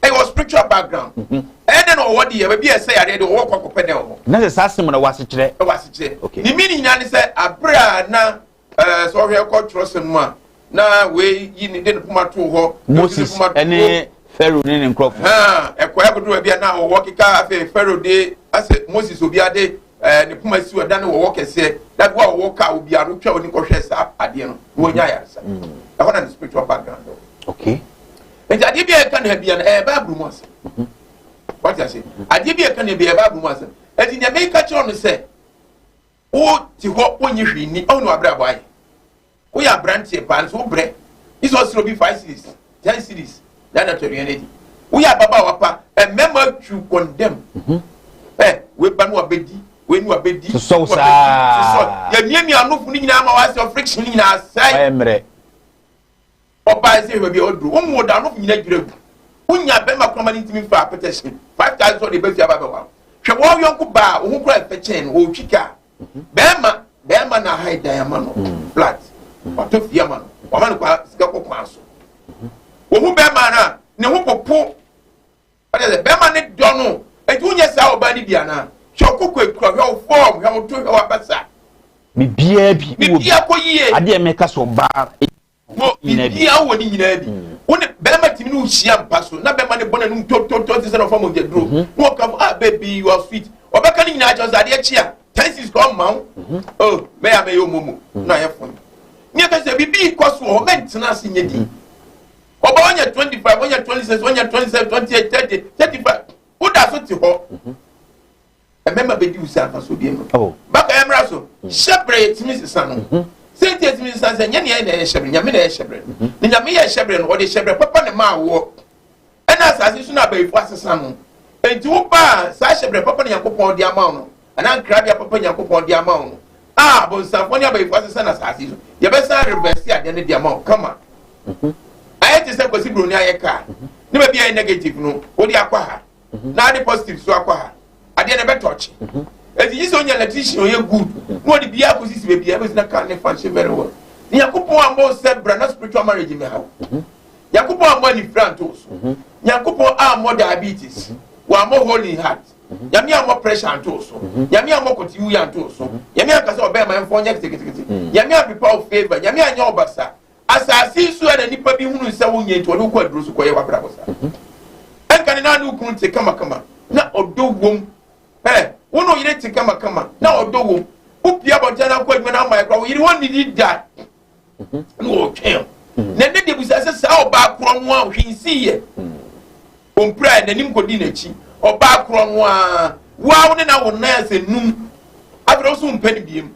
it was spiritual background and then what the be say ade de wo kwakọ pede ho na se sasem na wasechire okay ni mini nya ni say abra na so hwe ko trust mu a na we yi ni de puma to ho Moses ene Pharaoh ni nkrof e ko e bodo bia na wo kika afi Pharaoh de ase Moses obi ade ne puma si oda ne wo kese that wa wo ka obi anu twa oni kohwe sa ade no wo nya ya sa e ho na the spiritual background okay and ade bi e kan ha bia na Bible mo ase what you say ade bi e kan ha bia Bible mo ase e di ne me ka kiro no se o ti ho onyi hwi ni o no abra boy o ya branch pan so bre is also be 5 series 10 series that na to reality o ya baba wapa e mema to condemn we ba no abedi we nu abedi so sa ya miemi anofu ni nyina ma wa se friction ni nyina sai emre oba se we bi odu o mu da anofu nyina girebu unya be ma kroma ni ntimi fa petition 5000 so de be fia baba wa hwe wo yonku ba o hu kura fechen o twika be ma na hide diamond flat o to fia ma no o ma no kwa sika ko kwa so o hu be ma na ne hu popo ade be ma ne do no enti unya sa oba ni bia na chokoko ekura hwe form hwe to hwe abasa bibia bi bibia ko yie ade emeka so ba mo bibia wo ni nyina bi woni bema timi no hia mpa so na bema ne bona no to se no form of the draw no come ah baby you are sweet obeka ni nyina ajo ade achia tenses ko ma oh me ya me yo momo na ye fun ni ka se bibi ko so o mentena se nyedi oba onya 25 onya 26 onya 27 28 30 35 uda so ti ho remember be do say so bi em baka emra so shebre timi sisa no say timi sisa say nya ne na shebre nya me na shebre ni nya me ya shebre no de shebre papa ne ma wo ena asase so na ba ifu asesa no enti wo ba sa shebre papa ne yakopon de ama no ana nkrabia papa yakopon de ama no ah bon sa fo ne ba ifu asesa na asase so ye be sa reverse ade ne de ama kama ayete se kwesi bro ni ayeka ne ba bia negative no wo de akwa ha na ade positive so akwa ha ade ne be touch eti yi so nya electrician ye good no de bia ko sisi be bia be na kan ne function very well ni yakopon ambo se bra na spiritual marriage me ha yakopon ambo ni frantos yakopon ambo diabetes wa ambo holy heart yami ambo pressure anto so yami ambo kotiwu ya anto so yami akasa obe ma enfo nya kitikiti yami apipa of favor yami anya obasa asasi so na nipa bi hunu nsa wonye nti wode ko aduro so koye wabra bosa enka na nu kun te kama na odowom wono yire te kama na odowom upia bojana ko adwuma na mai kwa yire woni di da no okay na ne de busa se sa oba kro no a hwinsi ye ompra na nim kodi na chi oba kro no a wa woni na wona ya se num abro so mpani biem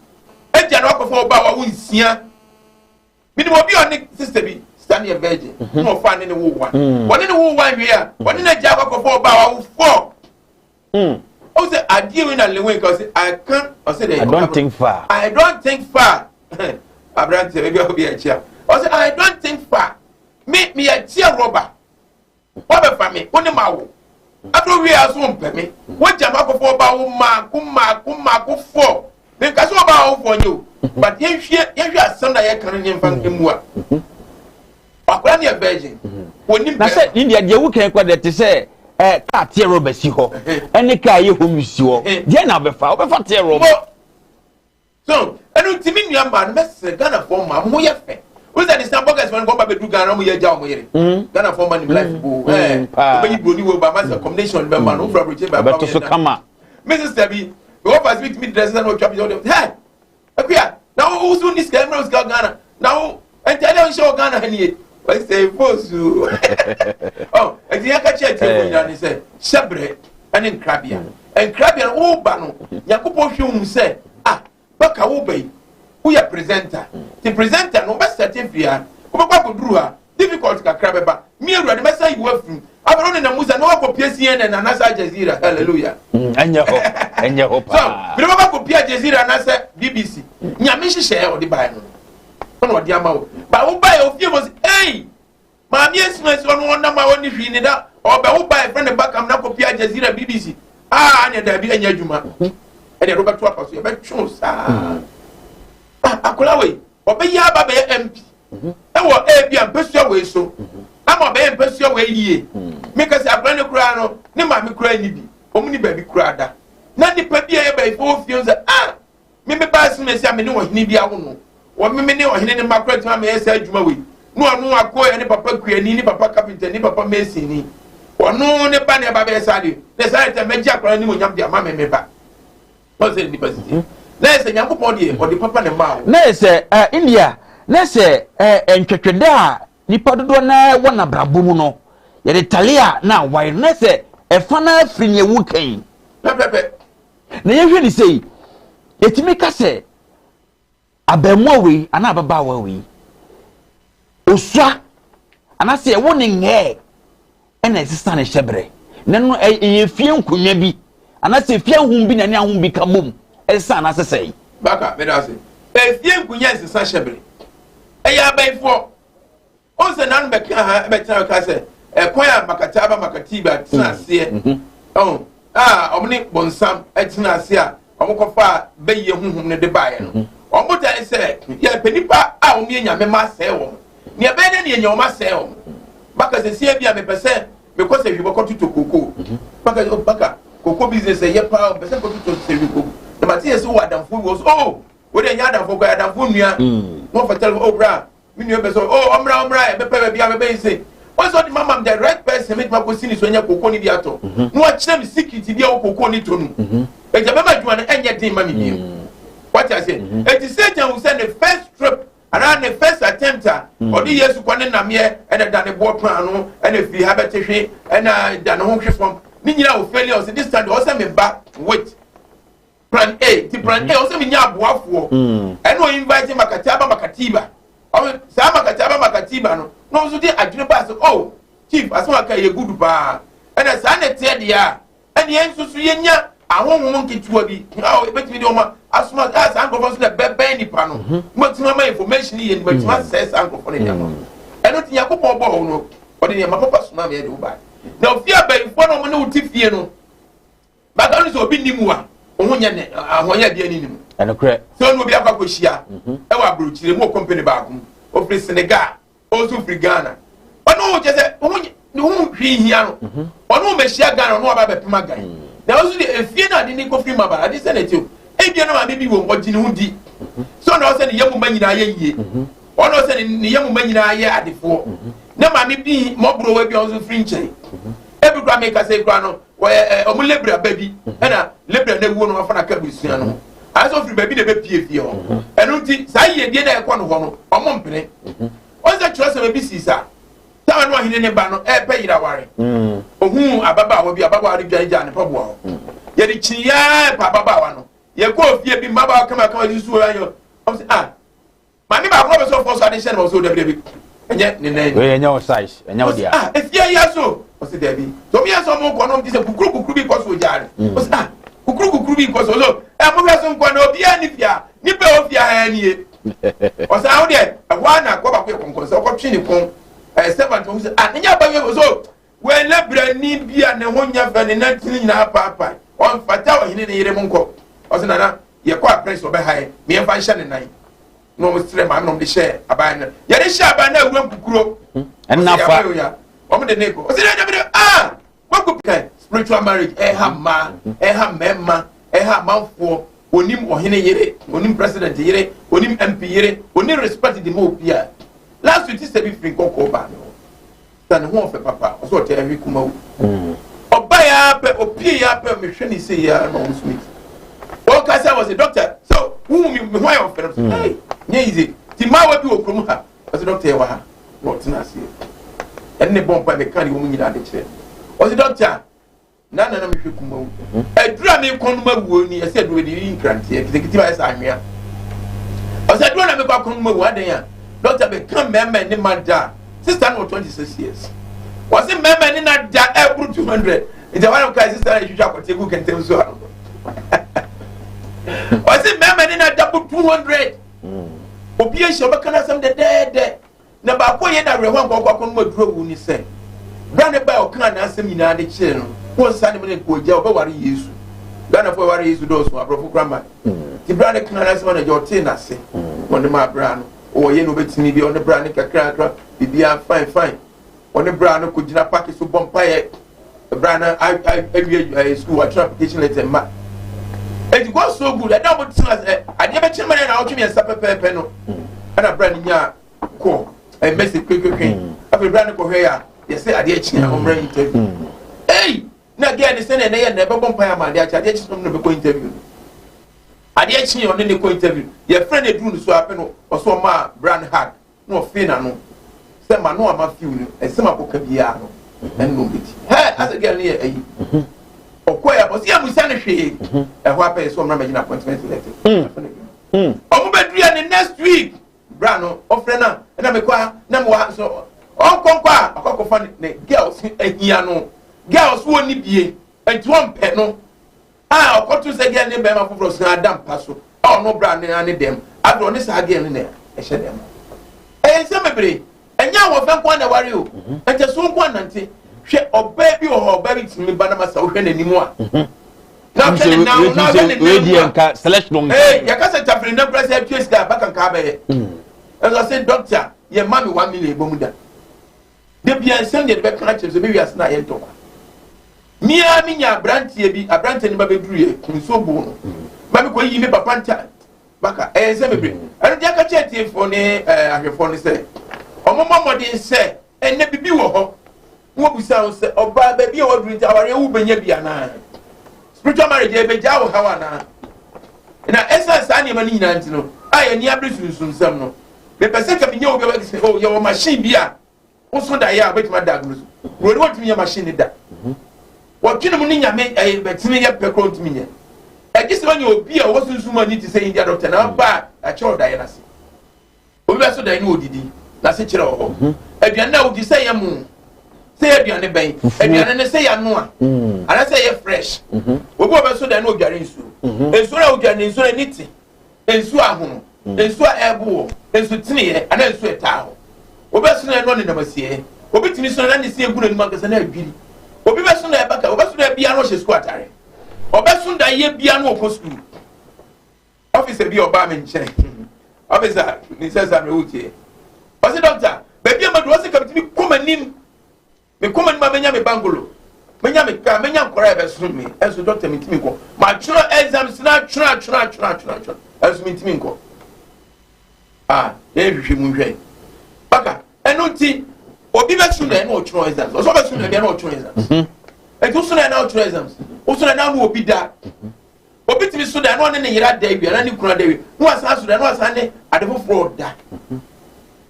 eja na akofo oba wa wonsia mini mo bi oni sister bi stand a virgin no fa ne wo wa woni ne wo wa wi a woni na ja akofo oba wa wo fo o say adie we na lewe because I can't I say I don't think far Abraham say maybe obi a chia o say I don't think far me a chia robber what be for me woni ma wo after we are so mpeme wo ja akofo oba wo ma ku fo me ka so oba wo fo nyo but yehwe asem na ye kan ne mfa emu a akora ne virgin woni na say India de wu kan kwa de te say ka tie roba si ho ene ka ye home si ho de na be fa tie roba so enu timi nua ma no messe Ghana for ma mo ye fe we say the Stambogas when go ba bedu Ghana mo ye ja mo yere Ghana for man in life go be broni wo ba ma combination be ma no fra broche ba ba to so kama Mrs. Debbie we go pass with me dress na no chop you hey akua now who's on this camera is Ghana now and tell you show Ghana hani we say fosu oh and you catch it you say shebre and crabia o ba no yakopo hwehun say ah baka wo bai who ya presenter the presenter no be certificate o ba ko duru ha difficult ka krabeba me awurade me say you afru abro ne na musa no ko PCN na nasa Jazeera hallelujah anya ho pa so bi ba ko pia Jazeera na say BBC nyame hihye o de bai no no de ama wo ba wo bai o fie mo say hey ma mi esmes no na ma woni hwi ni da o ba wo bai friend back am na ko pia Jazeera BBC anya da bi anya adwuma ene Robert Wapaso ye be twu sa akola we obe ya ba be MP e wo e bia mpesua we so ama be mpesua we yie me ka se akola ne kura no ne ma me kura ni bi omuni ba bi kura da na ni pa bia ye ba ifo fie so me ba se me sia me ne wo hini bia wo no wo me ne wo hini ne makura tima me esa adwuma we no anu akoya ne papa kuani ni papa carpenter ni papa mason ni ono ne ba ne ba be esa de ne sa te me ji akola ni mo nyam dia ma me ba what's the university na ese nyankopon de o de papa ne ma na ese India na ese entwetwede a nipa dodo na wona brabo mu no ye de talia na wire na ese efa na afri ne wu kan pepe na ye hwe ni sei etimi ka se abemu we ana ababa wa we osua ana se wo ne nge ena esisa ne hyebre nenu ye fie nkunya bi ana se fie hum bi na ne ahum bi ka mom esisa na sesei baka me da se fie nkunya esisa hyebre eya baifo on se nan be ka ha be tena ka se kwaya makataba makatiba tena ase omni bonsam tena ase a omokofa be ye huhum ne de bae no omoda se ye penipa a omi nya me ma se wo ne be ne nya ma se wo baka se sie bia me pese me ko se hwibo ko tuto koko baka koko business ye pa pese ko tuto se hwibo na mate se wo adamfo wo wo de nya adamfo ko adamfo nua mo fatal bra mi nua be so omra e be pe bia be se what's all the mama the right person make ma ko sini so nya koko ni bi ato no a kire mi secret bi a koko ni to nu e je be ma dwuma na enye din ma mi bi what I say it is said you say the first trip around the first attempt or the years ko ne nam ye e da ne bo plan no e na fi ha betehwe e na da ne ho hwe fom ni nyina o failure so this time o say me ba wait plan A the plan A o say me nya aboafo e no invite makatiba sa makatiba no so dey adwene ba so chief asoma ka ye good ba e na sa na tie dia e ne ensusu ye nya ahonhom nketua bi ebetimi de oma asoma as ankrofo so na bebe nipa no motima ma information ye nipa tima say ankrofo ne nyamo eno tinya kopon bo no odi ne mapapa soma me de uba na ofia bayifo no mo ne utifie no baga no so obi nimu a ohonya ne ahonya de ani nimu eno kre so no obi akwa kohia e wa brochire mo company ba ko ofri Senegal o so free Ghana ono o jese ohonya ne hu hwi hia no ono me hia Ghana no aba be pema gan na osu de efie na de ni ko free mabara de se na tio e bia na ma bi wo ogine hu di so na o se ne yemu manyina ye yie ono se ne yemu manyina ye adefo na ma mi bi mo bro we bia o so free nchen e bi kwa me ka se kwa no omu lebra baby na lebra na wuo no afa na ka busua no aso free baby na be pie fie ho enu nti sa ye die na e kwa no ho no omo mpene o se chiro se baby sisa tawa no ahine ne ba no e pe yira ware ohun ababa wo bi ababa ari gyan ne pabo ho ye di chiya pa ababa wa no ye ko fie bi maba kama disu ayo o se ma mi ba ko be so for so addition o so debi enye ne we enye o size enye o dia efie ya so o se debi so mi so mo ko no di se kukuru bi ko so jare o se kukuru bi ko so mo be so nko na obi ani fia ni be o fia ha ni e o se awo de wa na ko ba ko konkon so ko twi ni kon servant o se nya ba we so we lebra ni bia ne ho nya fa ne na tini na papa on fata o hine ne yire mu nko o se na ye ko press o be ha me en fa hye ne nan no mo stre ma no de share aban na ye de share aban na awura kukuro en na fa o mo de neko o se na de what could spiritual marriage ha mema ha manfo onim ohine yire onim president yire onim MP yire onim respect the mo bia last week is be free kokko ba no tan ho fe papa o so te awi kuma oba ya pe opie ya pe me hwe ni se ya no smith o ka say was a doctor so who me why of them hey nye easy ti ma wa bi okrum ha was a doctor wa ha what na see enne bomba me kan wo nyina de kire was a doctor na me hwe kuma adura me kon ma wuo ni ese do de inkrante ekiti ba esa anwea was a do na me kwa kon ma wuo adan ya doctor be come member ni mada sister no 26 years was it member ni na da every 200 it's a one of guys sister you just take who can tell so was it member ni na double 200 obi e shobe kana sam de na ba ko ye na rehwan ko no duro wu ni say brand ba o kan na asem nyina de kire no ko sa ne me ko ja o ba ware yesu Ghana for ware yesu do so abrofo grandma ti brand kan na asem na je o te na se won de ma brand o ye no betimi bi on the brand kakra bibia fine on the brand ko gina pack so bompaye brand I school application letter ma it go so good I don't say I never tell me na o tumi esa pepe no na brand nya ko e message quick after brand ko hwe ya ye say ade achi na omra interview hey na again say na ye na be bompaye ma ade achi no be ko interview ade achi on ne ko interview your friend e dru so ape no oso ma brand hack no fe na no se ma no ama fiu no e se ma ko ka bia no en no biti he as a girl ne ayi okoya bo se amusa ne hwe e ho ape so mra magina appointment letter omo bedua ne next week brand no ofre na me kwa na mo so okonkwa akokofo ne girls ahia no girls woni bie enti won pe no okotu se girl ne be ma foforo so adam paso no brand ne dem adro ne sa girl ne e hye dem se mebre enya wo fe kwa na ware o enti so kwa nante hwe oba bi o oba bi timi ba na masa wo hwe nanimu a na hwe ne na ready enka selection ya ka se tafri na press twist da baka ka ba ye I say doctor ye mami 1 million bomuda de bia nsem de be kan che so be wiase na ye ntoko mia minya brantie bi abrante ni ba be duru ye nso bu no mami ko yi me papa nta baka se mebre anu dia ka che tie fo ne ahwefo ne se omomo modin se enne bibi wo ho wo busa wo se oba ba bi wo duru nta aware wu benya bia na spiritual marriage e be ja wo hawa na esa sa ni mani nyina ntino aye ni abrisu sunsam no me pese ka binye obi ba se ye wo machine bia wo so da ya betima diagnose wo ni wotimi ya machine da wo twene mu ni nyame betimi ya pekro ntimi nya gise wani obi a wo sunsuma ni ti se india doctor na ba a che da ya na se obi ba so da ni odidi na se kire wo aduane na odi se ya mu se aduane ben aduane ne se ya no a ana se ya fresh obi ba so da ni odware nsu ensu na odwane nsu na niti ensu ahono ensu a ebo ensu tiniye ana ensu etaho obi so na no ne namasie obi tini so na ne se egu na nima kasa na adwiri obi ba so na ebaka obi so na bia no hye school atare obi so da ye bia no ko school office bi oba me nche officer ni se sa me utie o se doctor ba bia ma do se ka bitimi komanim me komanim ma menya me bangolo menya me ka menya nkora be so me enso doctor me timi ko ma tro exams na tro enso me timi ko e hwehwe mu hwe baka eno ti obi be so na no tro exams o so be so na be no tro exams e to so na no tro exams o so na no obi da obi timi so da no ne ne yira da bia na ne kuna da wi no asa so da no asa ne adefo fro da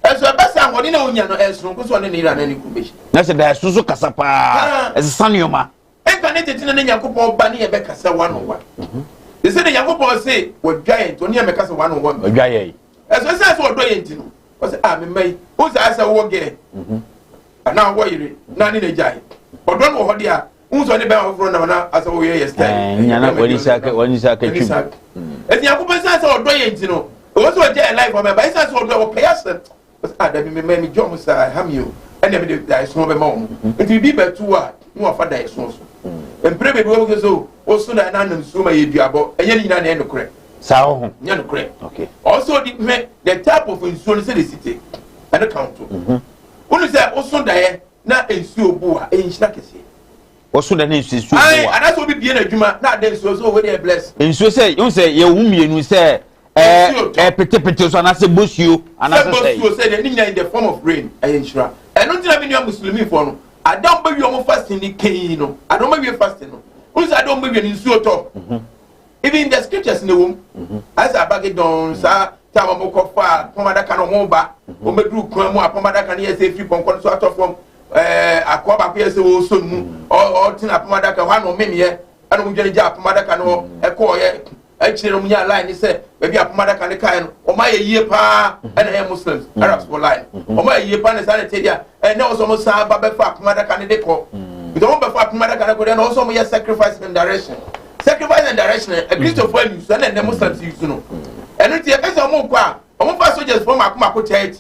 enso be sa ngoni na onya no enso ko so ne yira na ne ku be na se da susu kasa pa e sanioma enka ne tete ne Yakobon ba ne ye be kasa wanowa they say the Yakobon say wo giant oni e me kasa wanowa odwaye enso say so odo ye ntino o say me mai o say asa wo ge ana wo yire na ne jai odo no ho dia unso ne be afro na asa wo ye style nyana woni saka twim eti Yakobon say asa odo ye ntino o so je life o me ba say asa odo wo payasa da bi me jom sa hamio ene me de da so be ma o enti bi betu a no afa da so empre be wo ge so o so da na nam so ma ye duabo enye ni na na enokre sa ho nya nokre okay also the type of insurance the city and account unu say o so da ye na ensuo bu a enhina kese o so da na ensuo bu ai ana so bi bie na adwuma na da ensuo so we dey bless ensuo say you say ye wumienu say pete so na say bosio ana say bosio say the in the form of rain enhira eno tina bi ni muslimi for no adam ba wi o mo fasting ni kan no adam ba wi fasting no unu say adam ba wi ni ensuo to even the scriptures in the womb as a bag don sa tama mo ko fa pomada kan mo ba o medru kwan mu apomada kan ye say free ponkon so atofom akoba ko ye say o so mu o tina pomada kan wa no memye ana mo dwene ja apomada kan no e ko ye actually no nya line say be bia apomada kan kai no o ma ye yie pa ana ye muslims arabs for line o ma ye yie pa na sa na tedia na o so mo sa ba be fa apomada kan de ko bi do mo be fa apomada kan ko de na o so mo ye sacrifice and direction sacrifice and direction a Christopher use and the Muslims use no and it is omo kwa omo fa soldiers from akuma 30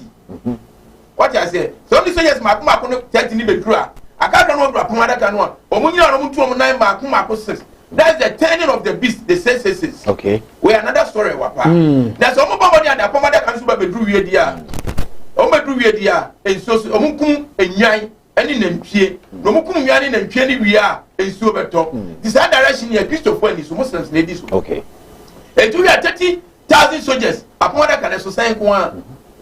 what I say so the soldiers akuma 30 ni bedru a aka don odru apomada kan no omo nyina omo tu omo 9 akuma 6 that's the turning of the beast the senses okay we another story wapa that's omo body and apomada kan so ba bedru wie dia omo bedru wie dia enso omo kum enyan ani nantwie no mo kum nwan ni nantwie ni wie a ensuo beto this direction here Christopher ni so Muslims na di so okay and we are 30,000 soldiers apomada kan so sign ko a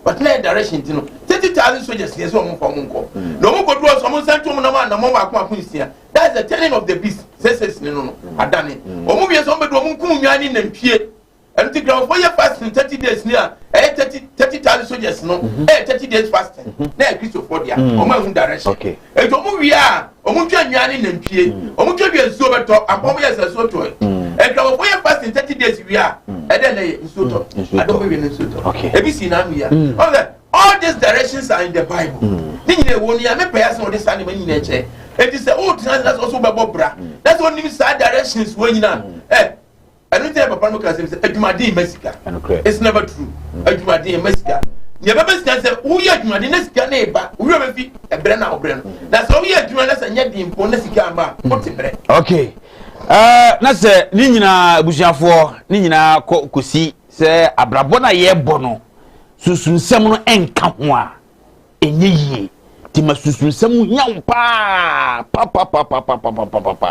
but na direction ti no 30,000 soldiers yes o mo fo mo nko no mo go do so mo santo mo na ma na mo akon sia that's the turning of the beast says no adane o mo wie so mo be do mo kum nwan ni nantwie and the ground for your fasting 30 days near 30,000 soldiers no 30 days fasting na Christopher dia o ma hu direction okay e to mu wi a o mu twa nwane na mpie o mu twa bi nsuo beto abom ya saso to e ground for your fasting 30 days wi a e dey na nsuo to adom wi na nsuo to okay e bi si na mu ya all these directions are in the Bible ni nyine wo ni a me paya se o de sa ni ma nyine che it is the old that's also about bra that's what means side directions when you know I don't think papa no can say adwumade Mexica it's never true adwumade Mexica you never say who you adwumade na sika na eba we be fi ebre na obre no that's how you adwumade na sanya di mpo na sika ma what bre okay na se ni nyina busuafo ni nyina kosi se abrabo na ye bo no susunsem no enka ho a enye yie ti masusunsem nyaw pa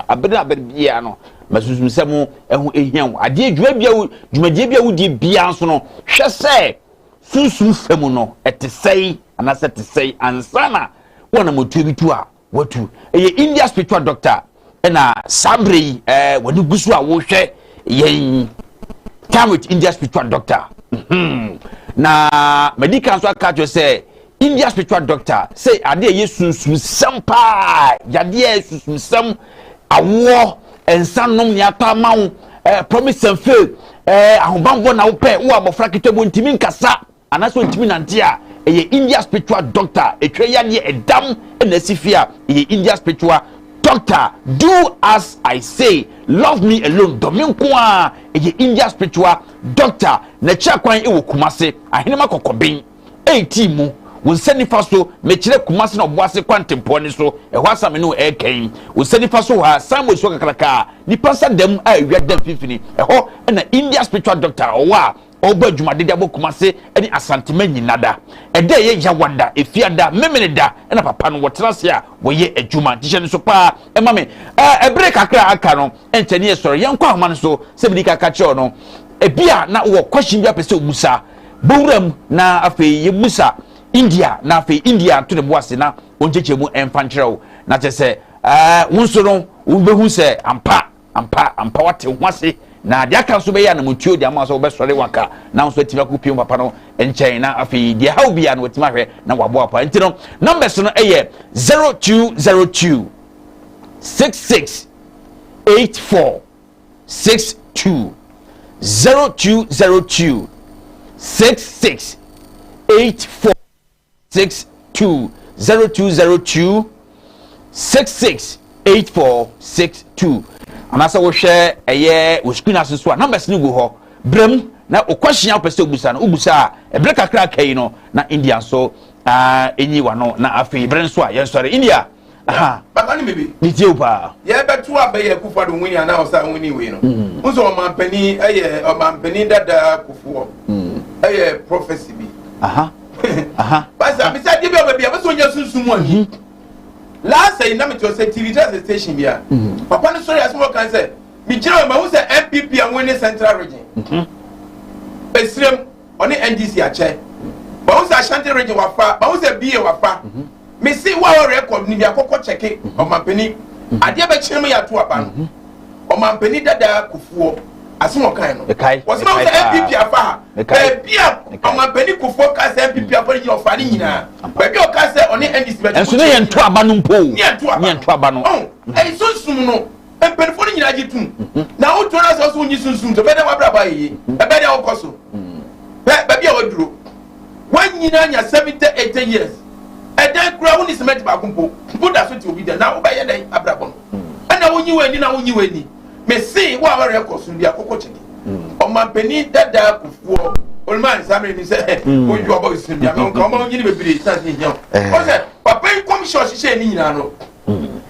abena bia no masusunsem ehu ehian ade dwumadie bia wudi bia nso no hwe se susunsem no etesei anase tesei ansana wona motu bitu a watu eye India spiritual doctor na sambre wani gusu a wo hwe yen come with India spiritual doctor na medical so aka say India spiritual doctor say ade yesunsum sampa yade yesunsum awo ensanom ni atamawo promise and fail ahobambo na wo pe wo abofra ketebo ntimi nkasa anaso ntimi nante a eye India spiritual doctor etwe yade edam na sifia eye India spiritual doctor do as I say love me alone dominko a eye India spiritual doctor na chakwan e wo kumase ahenema kokobin 18 mu wonsani faso mechire kumase na oboase kwantempo ni so ehwa asame no eken wonsani faso ha Samuel so kakraka ni pasa dem a ewia dem fifini ehho na India spiritual doctor owa oba dwumade de abokumase eni asantema nyinada ede ye yawada efiada memeneda na papa no wotrase a woye adwuma tije ni so pa emame ebre kakra aka no enchani esoro yenkwa homa no so sebidi kaka che no ebia na wo question bia pese omusa bowram na afei ye musa India na fe India to the boase na onchechemu emfantreo na chese wonso no wobehu se ampa wate hwase na dia kan so be ya na mutuo dia ma so be sore waka na so atima ku piem papa no enchen na afi dia how bia na watima hwe na wabo apa ntino numbers no eye 0202 66 84 62 0202 66 84 62 0202 66 8462 amasa wo hwe eye wo screen aseso a numbers ni go ho brem na o question a pese obusa no obusa e bre kakra kai no na India so enyi wa no na afi bre nso a ye sore India aha baba ni bebe ni tie opa ye betu abaye kufado nwini ana osa nwini we no nso o mampani eye o mampani dada kufuo eye prophecy bi aha basa mi sa dibe obabi abeso nya sunsun ahi last say na me to say TV station bia papa no sorry aso kan say mi jira ma hu say MPP an win central region Esrem oni NDC a che ba hu say Ashanti region wafa ba hu say BA wafa me see wa record ni bia kokko cheke o mampani ade be chire me ya to aba no o mampani dada kufuo asimo kan no wo se ma say MPP afa bia o mampani kufuo ka say MPP afa ni ofa ni nyina ba bia o ka say oni NDC be enso ne ye nto aba no mpo ye nto aba no e sunsum no empenfo ni nyina gitum na wo to na so nyi sunsum to be na wabra ba yi e be na wo koso ba bia waduro wan nyina nya 70-80 years e dan kura woni cement ba kumpo buda so ti obi da na wo ba ye dan abrabon ana wonyi wani na wonyi wani me see wa wa rekoso bia kokko cheke o mampani dada kufuo olman samre ni se o ju abo isin bia me ko mo nyi ni bebire sa ni nyo o se papa kom shoshi she ni nyina no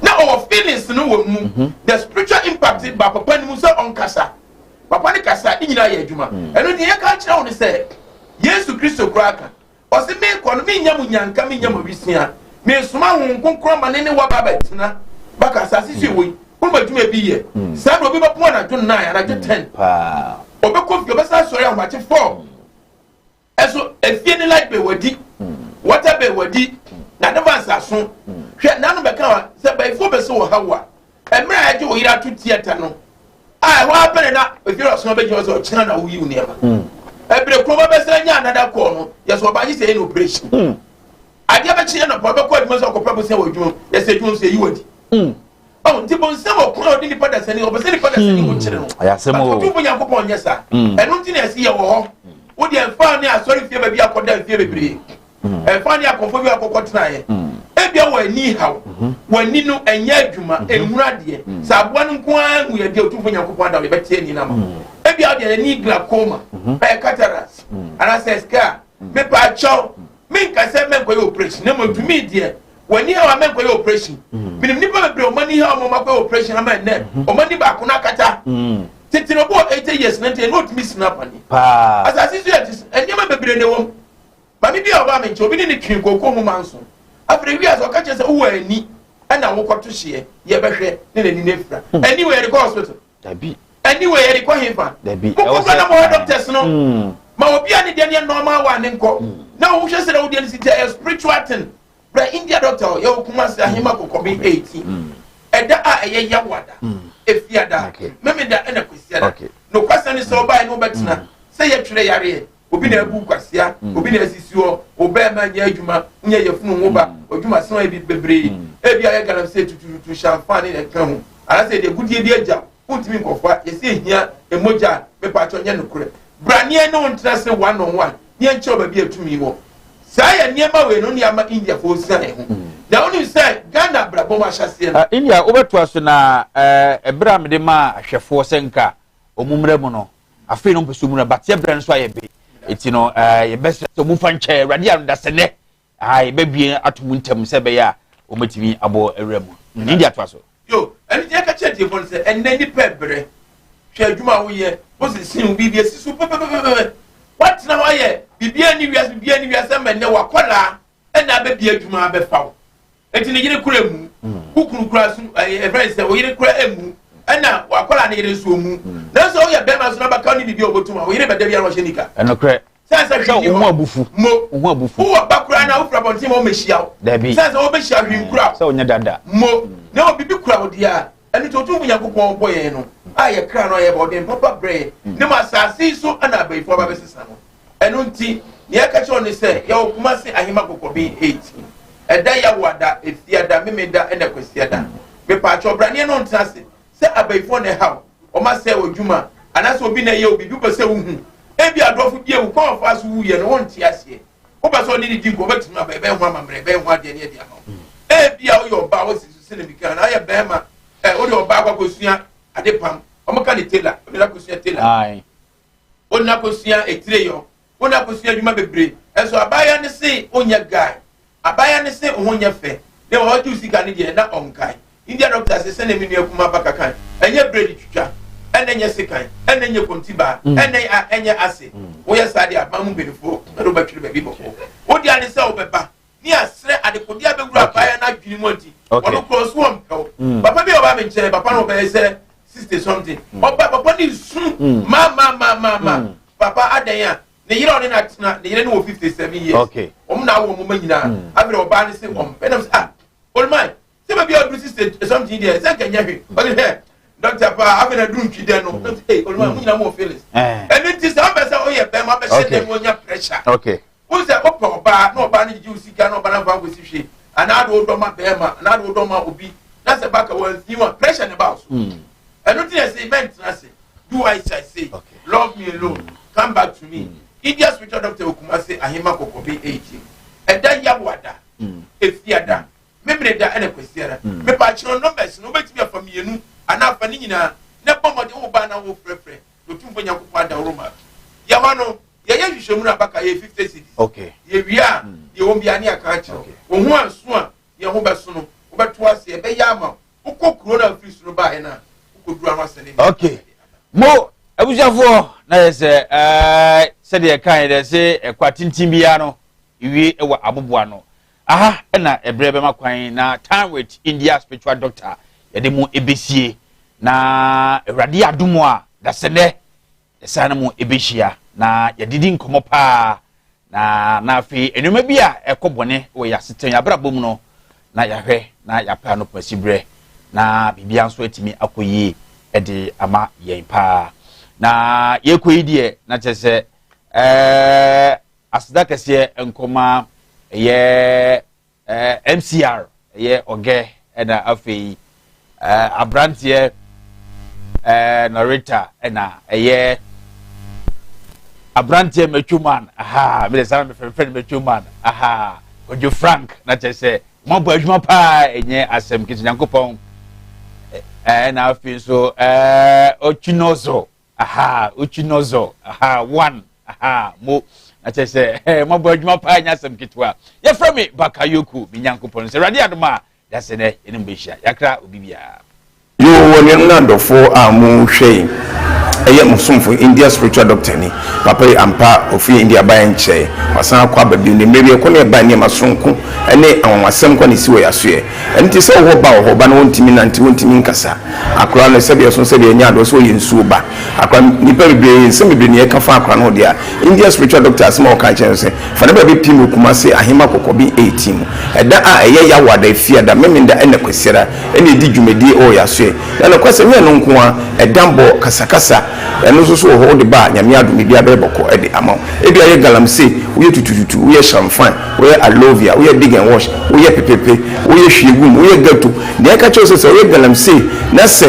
na our feelings no wo mu the spiritual impact ba papa ni mu se on kasa papa ni kasa ni nyina ya adwuma eno ni ye ka kire woni se Yesu Kristo kraka o se me ko no me nya mu nyanka me nya mu bisia me suma hu konkro ma ne wa baba tina baka sase se wo ko ba dwuma bi ye sa do bi ba po na dwo 9 na dwo 10 pa obe kofi obe sa sori ahwa che 4 eso efie ni light be wadi water be wadi na advance aso hwe na no be ka wa se ba ifo be se wo hawa emra ya je wo yira to theater no ah wa pere na if you are so be just china na wo yi uniema ebere kroba be se nya another call no yes oba ji say no operation ade ba chi na po be call me so ko problem say wo dwum yes dwum say yi wadi oh nti bon se wo call di nipa da sani oba se nipa da sani wo chire no aya se mo tu bo nya ko pon nyesa enu nti na esi ye wo ho wo de enfa ni asori fie ba bi akoda fie bebre enfa ni akofo bi akokọ tena ye ebia wo ani hawo wani no enye adwuma enhura de saboa no nko anu ye de otumfo nyankopon da we betie ni na ma ebia de ni glaucoma by cataracts ana seska me pa chow me nka se me koy operation na mo tumi de wani hawo me koy operation binim ni pa bebre o mani hawo mo makoy operation ama ne o mani ba ko na kata titino bo 80 years na te no tumi snap ani pa asasi so yet enye ma bebre ne wom ba mi bia oba me nche obi ni twin kokko mu manso afre wi aso ka chese wo ani ana wo kwoto hye ye behwe ne nani nefra anyway re ko hospital dabi anyway re ko hefa dabi ko na mo doctors no ma obi ani de ne normal wa ne nko na wo hwe se na wo de ne sita spiritual thing bra India doctor ye wo kuma se ahima kokobi 18 eda a eye yawada efiada meme da na kwesiada no kwasa ni so ba no betina se ye twere yare obi na ebu kwasia obi na asisiwo oba ma nya adwuma nya yefunu ngoba adwuma san ebi bebre ebi aye galam se tututu champagne na kan ala se de gudie bi agya untimi nkofa yesi ehia emoja me pa cho nya nokure branie no ntra se one on one nya nche ba bi atumi wo saya niema we no niama India fo sai ho na onu say Ghana brabo ma hyase na India obeto aso na ebra me de ma ahwefo senka omumre mu no afi no mpeso mu na batie bra nso ayebe eti no ye best so mu fanche radi am da sene ai bebie atomu ntem se be ya o metimi abo ewra mu India to aso yo eni je ka chete fo se enne ni pebre hwe adwuma wo ye o se sin bibie sisu pepepepe what na wo ye bibie ni wiase me ne wakola ena bebie adwuma abefa eti ne yire kura mu kukuru kura su friend se o yire kura emu ena wakola ne yire su mu na so o ye be ma so na baka ni bibie obotuma o yire be da bia ro hyenika enokre sense hwe wo abufu wo abufu wo bakura na wo fra bonti mo mehia wo sense wo behia hwin kura so onya dada mo na o bibi kura wo dia eni to tu Nyankopon boye no aye kra no ye bodin papa bre ne ma sasi so ana abaifo ba besesa no eno nti ne ya kacho ne se ya okuma se ahima kokobi 18 eda ya wada efiada memeda ena kwesiada me pa cho bra ne no ntase se abaifo ne haw o ma se odwuma ana se obi na ye obi bi se wuhu ebi adofo bi ewu kwa fa so wuye no wonti ase o ba so ni di ko betuma ba be ho amamre be ho ade ne dia no ebi a o yo ba wo sisi ne bi kan na ya be ma o de oba kwa kosua ade pam o mo ka ni tela o na kosua tela ai o na kosua etire yo o na kosua dwuma bebre enso abaya ne se onya guy abaya ne se onya fe ne o ju sika ne de na onkai India doctor se ne mi nu akuma baka kan enye bread twitwa enye sekan enye kontiba enye ase wo ye sade abamu benefo ro batwire ba bi boko o dia ne se o beba ni asre ade kodia begura abaya na dwini monti ono cross one pel papa bi oba me nche papa no be say 60 something oba papa ni sun ma papa adanya ne yire oni na tena ne yire ni wo 57 years okay na wo mo manyina abere oba ne se penam ah olman se ba bi o 60 something there se kanya hwe o de doctor pa abena drum twide no hey olman mo nyina mo feelings enti se oba se o ye be ma be se dem onya pressure okay who's the opa oba no oba ni ji sika no oba na fa go si hwe ana do do ma be ma ana do do ma obi na se baka was you want pressure ne boss and nothing as event na say do I say okay. Love me alone come back to me India spiritual doctor okuma say ahima kokobi 18 eda ya wada efiada memre da ene kwesiara me pa chiro numbers no betimi afam yenu ana afa ni nyina ne bomode wo ba na wo frefre otumfo Nyankopon da roma ya hono ye hwehwemu na baka ye 50 cities okay ye wia ye wo bia ne aka achi wo ho anso a ye ho beso no wo beto ase e be ya ama wo kokuro na free no ba he na wo koduru anase ne okay mo abujafo na yese se de kan de se kwatintin bia no iwie ewa aboboa no aha na ebrebe makwan na time with India spiritual doctor yede mu ebesie na ewrade adumo a da sene esana mu ebehia na yedidi nkomo pa na afi enuma bia ekobone wo yaseten abrabom no na yahwe na yapa no pasibre na bibia nso atimi akoyi edi ama yen pa na yekoi die na chese asda kese enkoma ye MCR ye oge ena afei abrantie narrator ena ye abrantie mechuman aha me sana me friend mechuman aha Ojo Frank na chese mo bo adwuma pa enye asem kiti Nyankopon na afei so Ochinozo one mo na chese mo bo adwuma pa enye asem kitwa ye from me Bakayoku mi Nyankopon se rade adoma da se ne enim behia yakra obibia yo woni nando fo amu hwei eye musumfo India spiritual doctor ni papa ampa ofi India ban che wasan akwa babi ne mewe ko ne ba ne masonko ene anwasem ko ne siwo yasoe enti se wo ba na wontimi nante wontimi nkasa akora no sebe so sebe nya do so yensuo ba akora ni bebre se bebre ne ka fa akora no dia India spiritual doctor asma o ka chen se fa ne ba bi pim kuma se ahema kokobi 18 eda a eye ya wada fia da memenda ene kwesera ene di dwumedi o yasoe na kwase me no nko a edambo kasakasa eno so ho de ba nyame adumi bia be boko e de amaw e bia ye galamse wo ye tutututu wo ye champagne wo ye alovia wo ye dig and wash wo ye pepepe wo ye hwegum wo ye gato de ka cho se wo ye galamse na se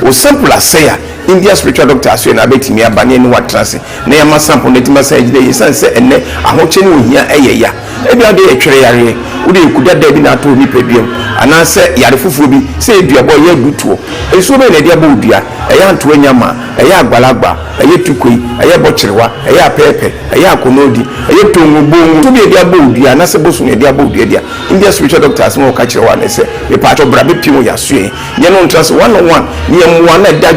o sample asaya India spiritual doctor aso na betimi abane ni watrase na ya masample na tima sa ejide yesan se enne ahoche ni ohia eyeya e bia de etwere yare wo de kuda da bi na to ni pediem ana se yare fufuo bi se eduabo ye dutuo eso be na dia ba odua eya nto anyama eya agbalagba eye tukoi eye bochirewa eye apepe eye akonodi eye tongubo to be dia ba odua na se bosu na dia ba odua dia India spiritual doctors mo ka chirewa na se e pa to bra be pimo ya sue ye no ntrase 101 ye mo na da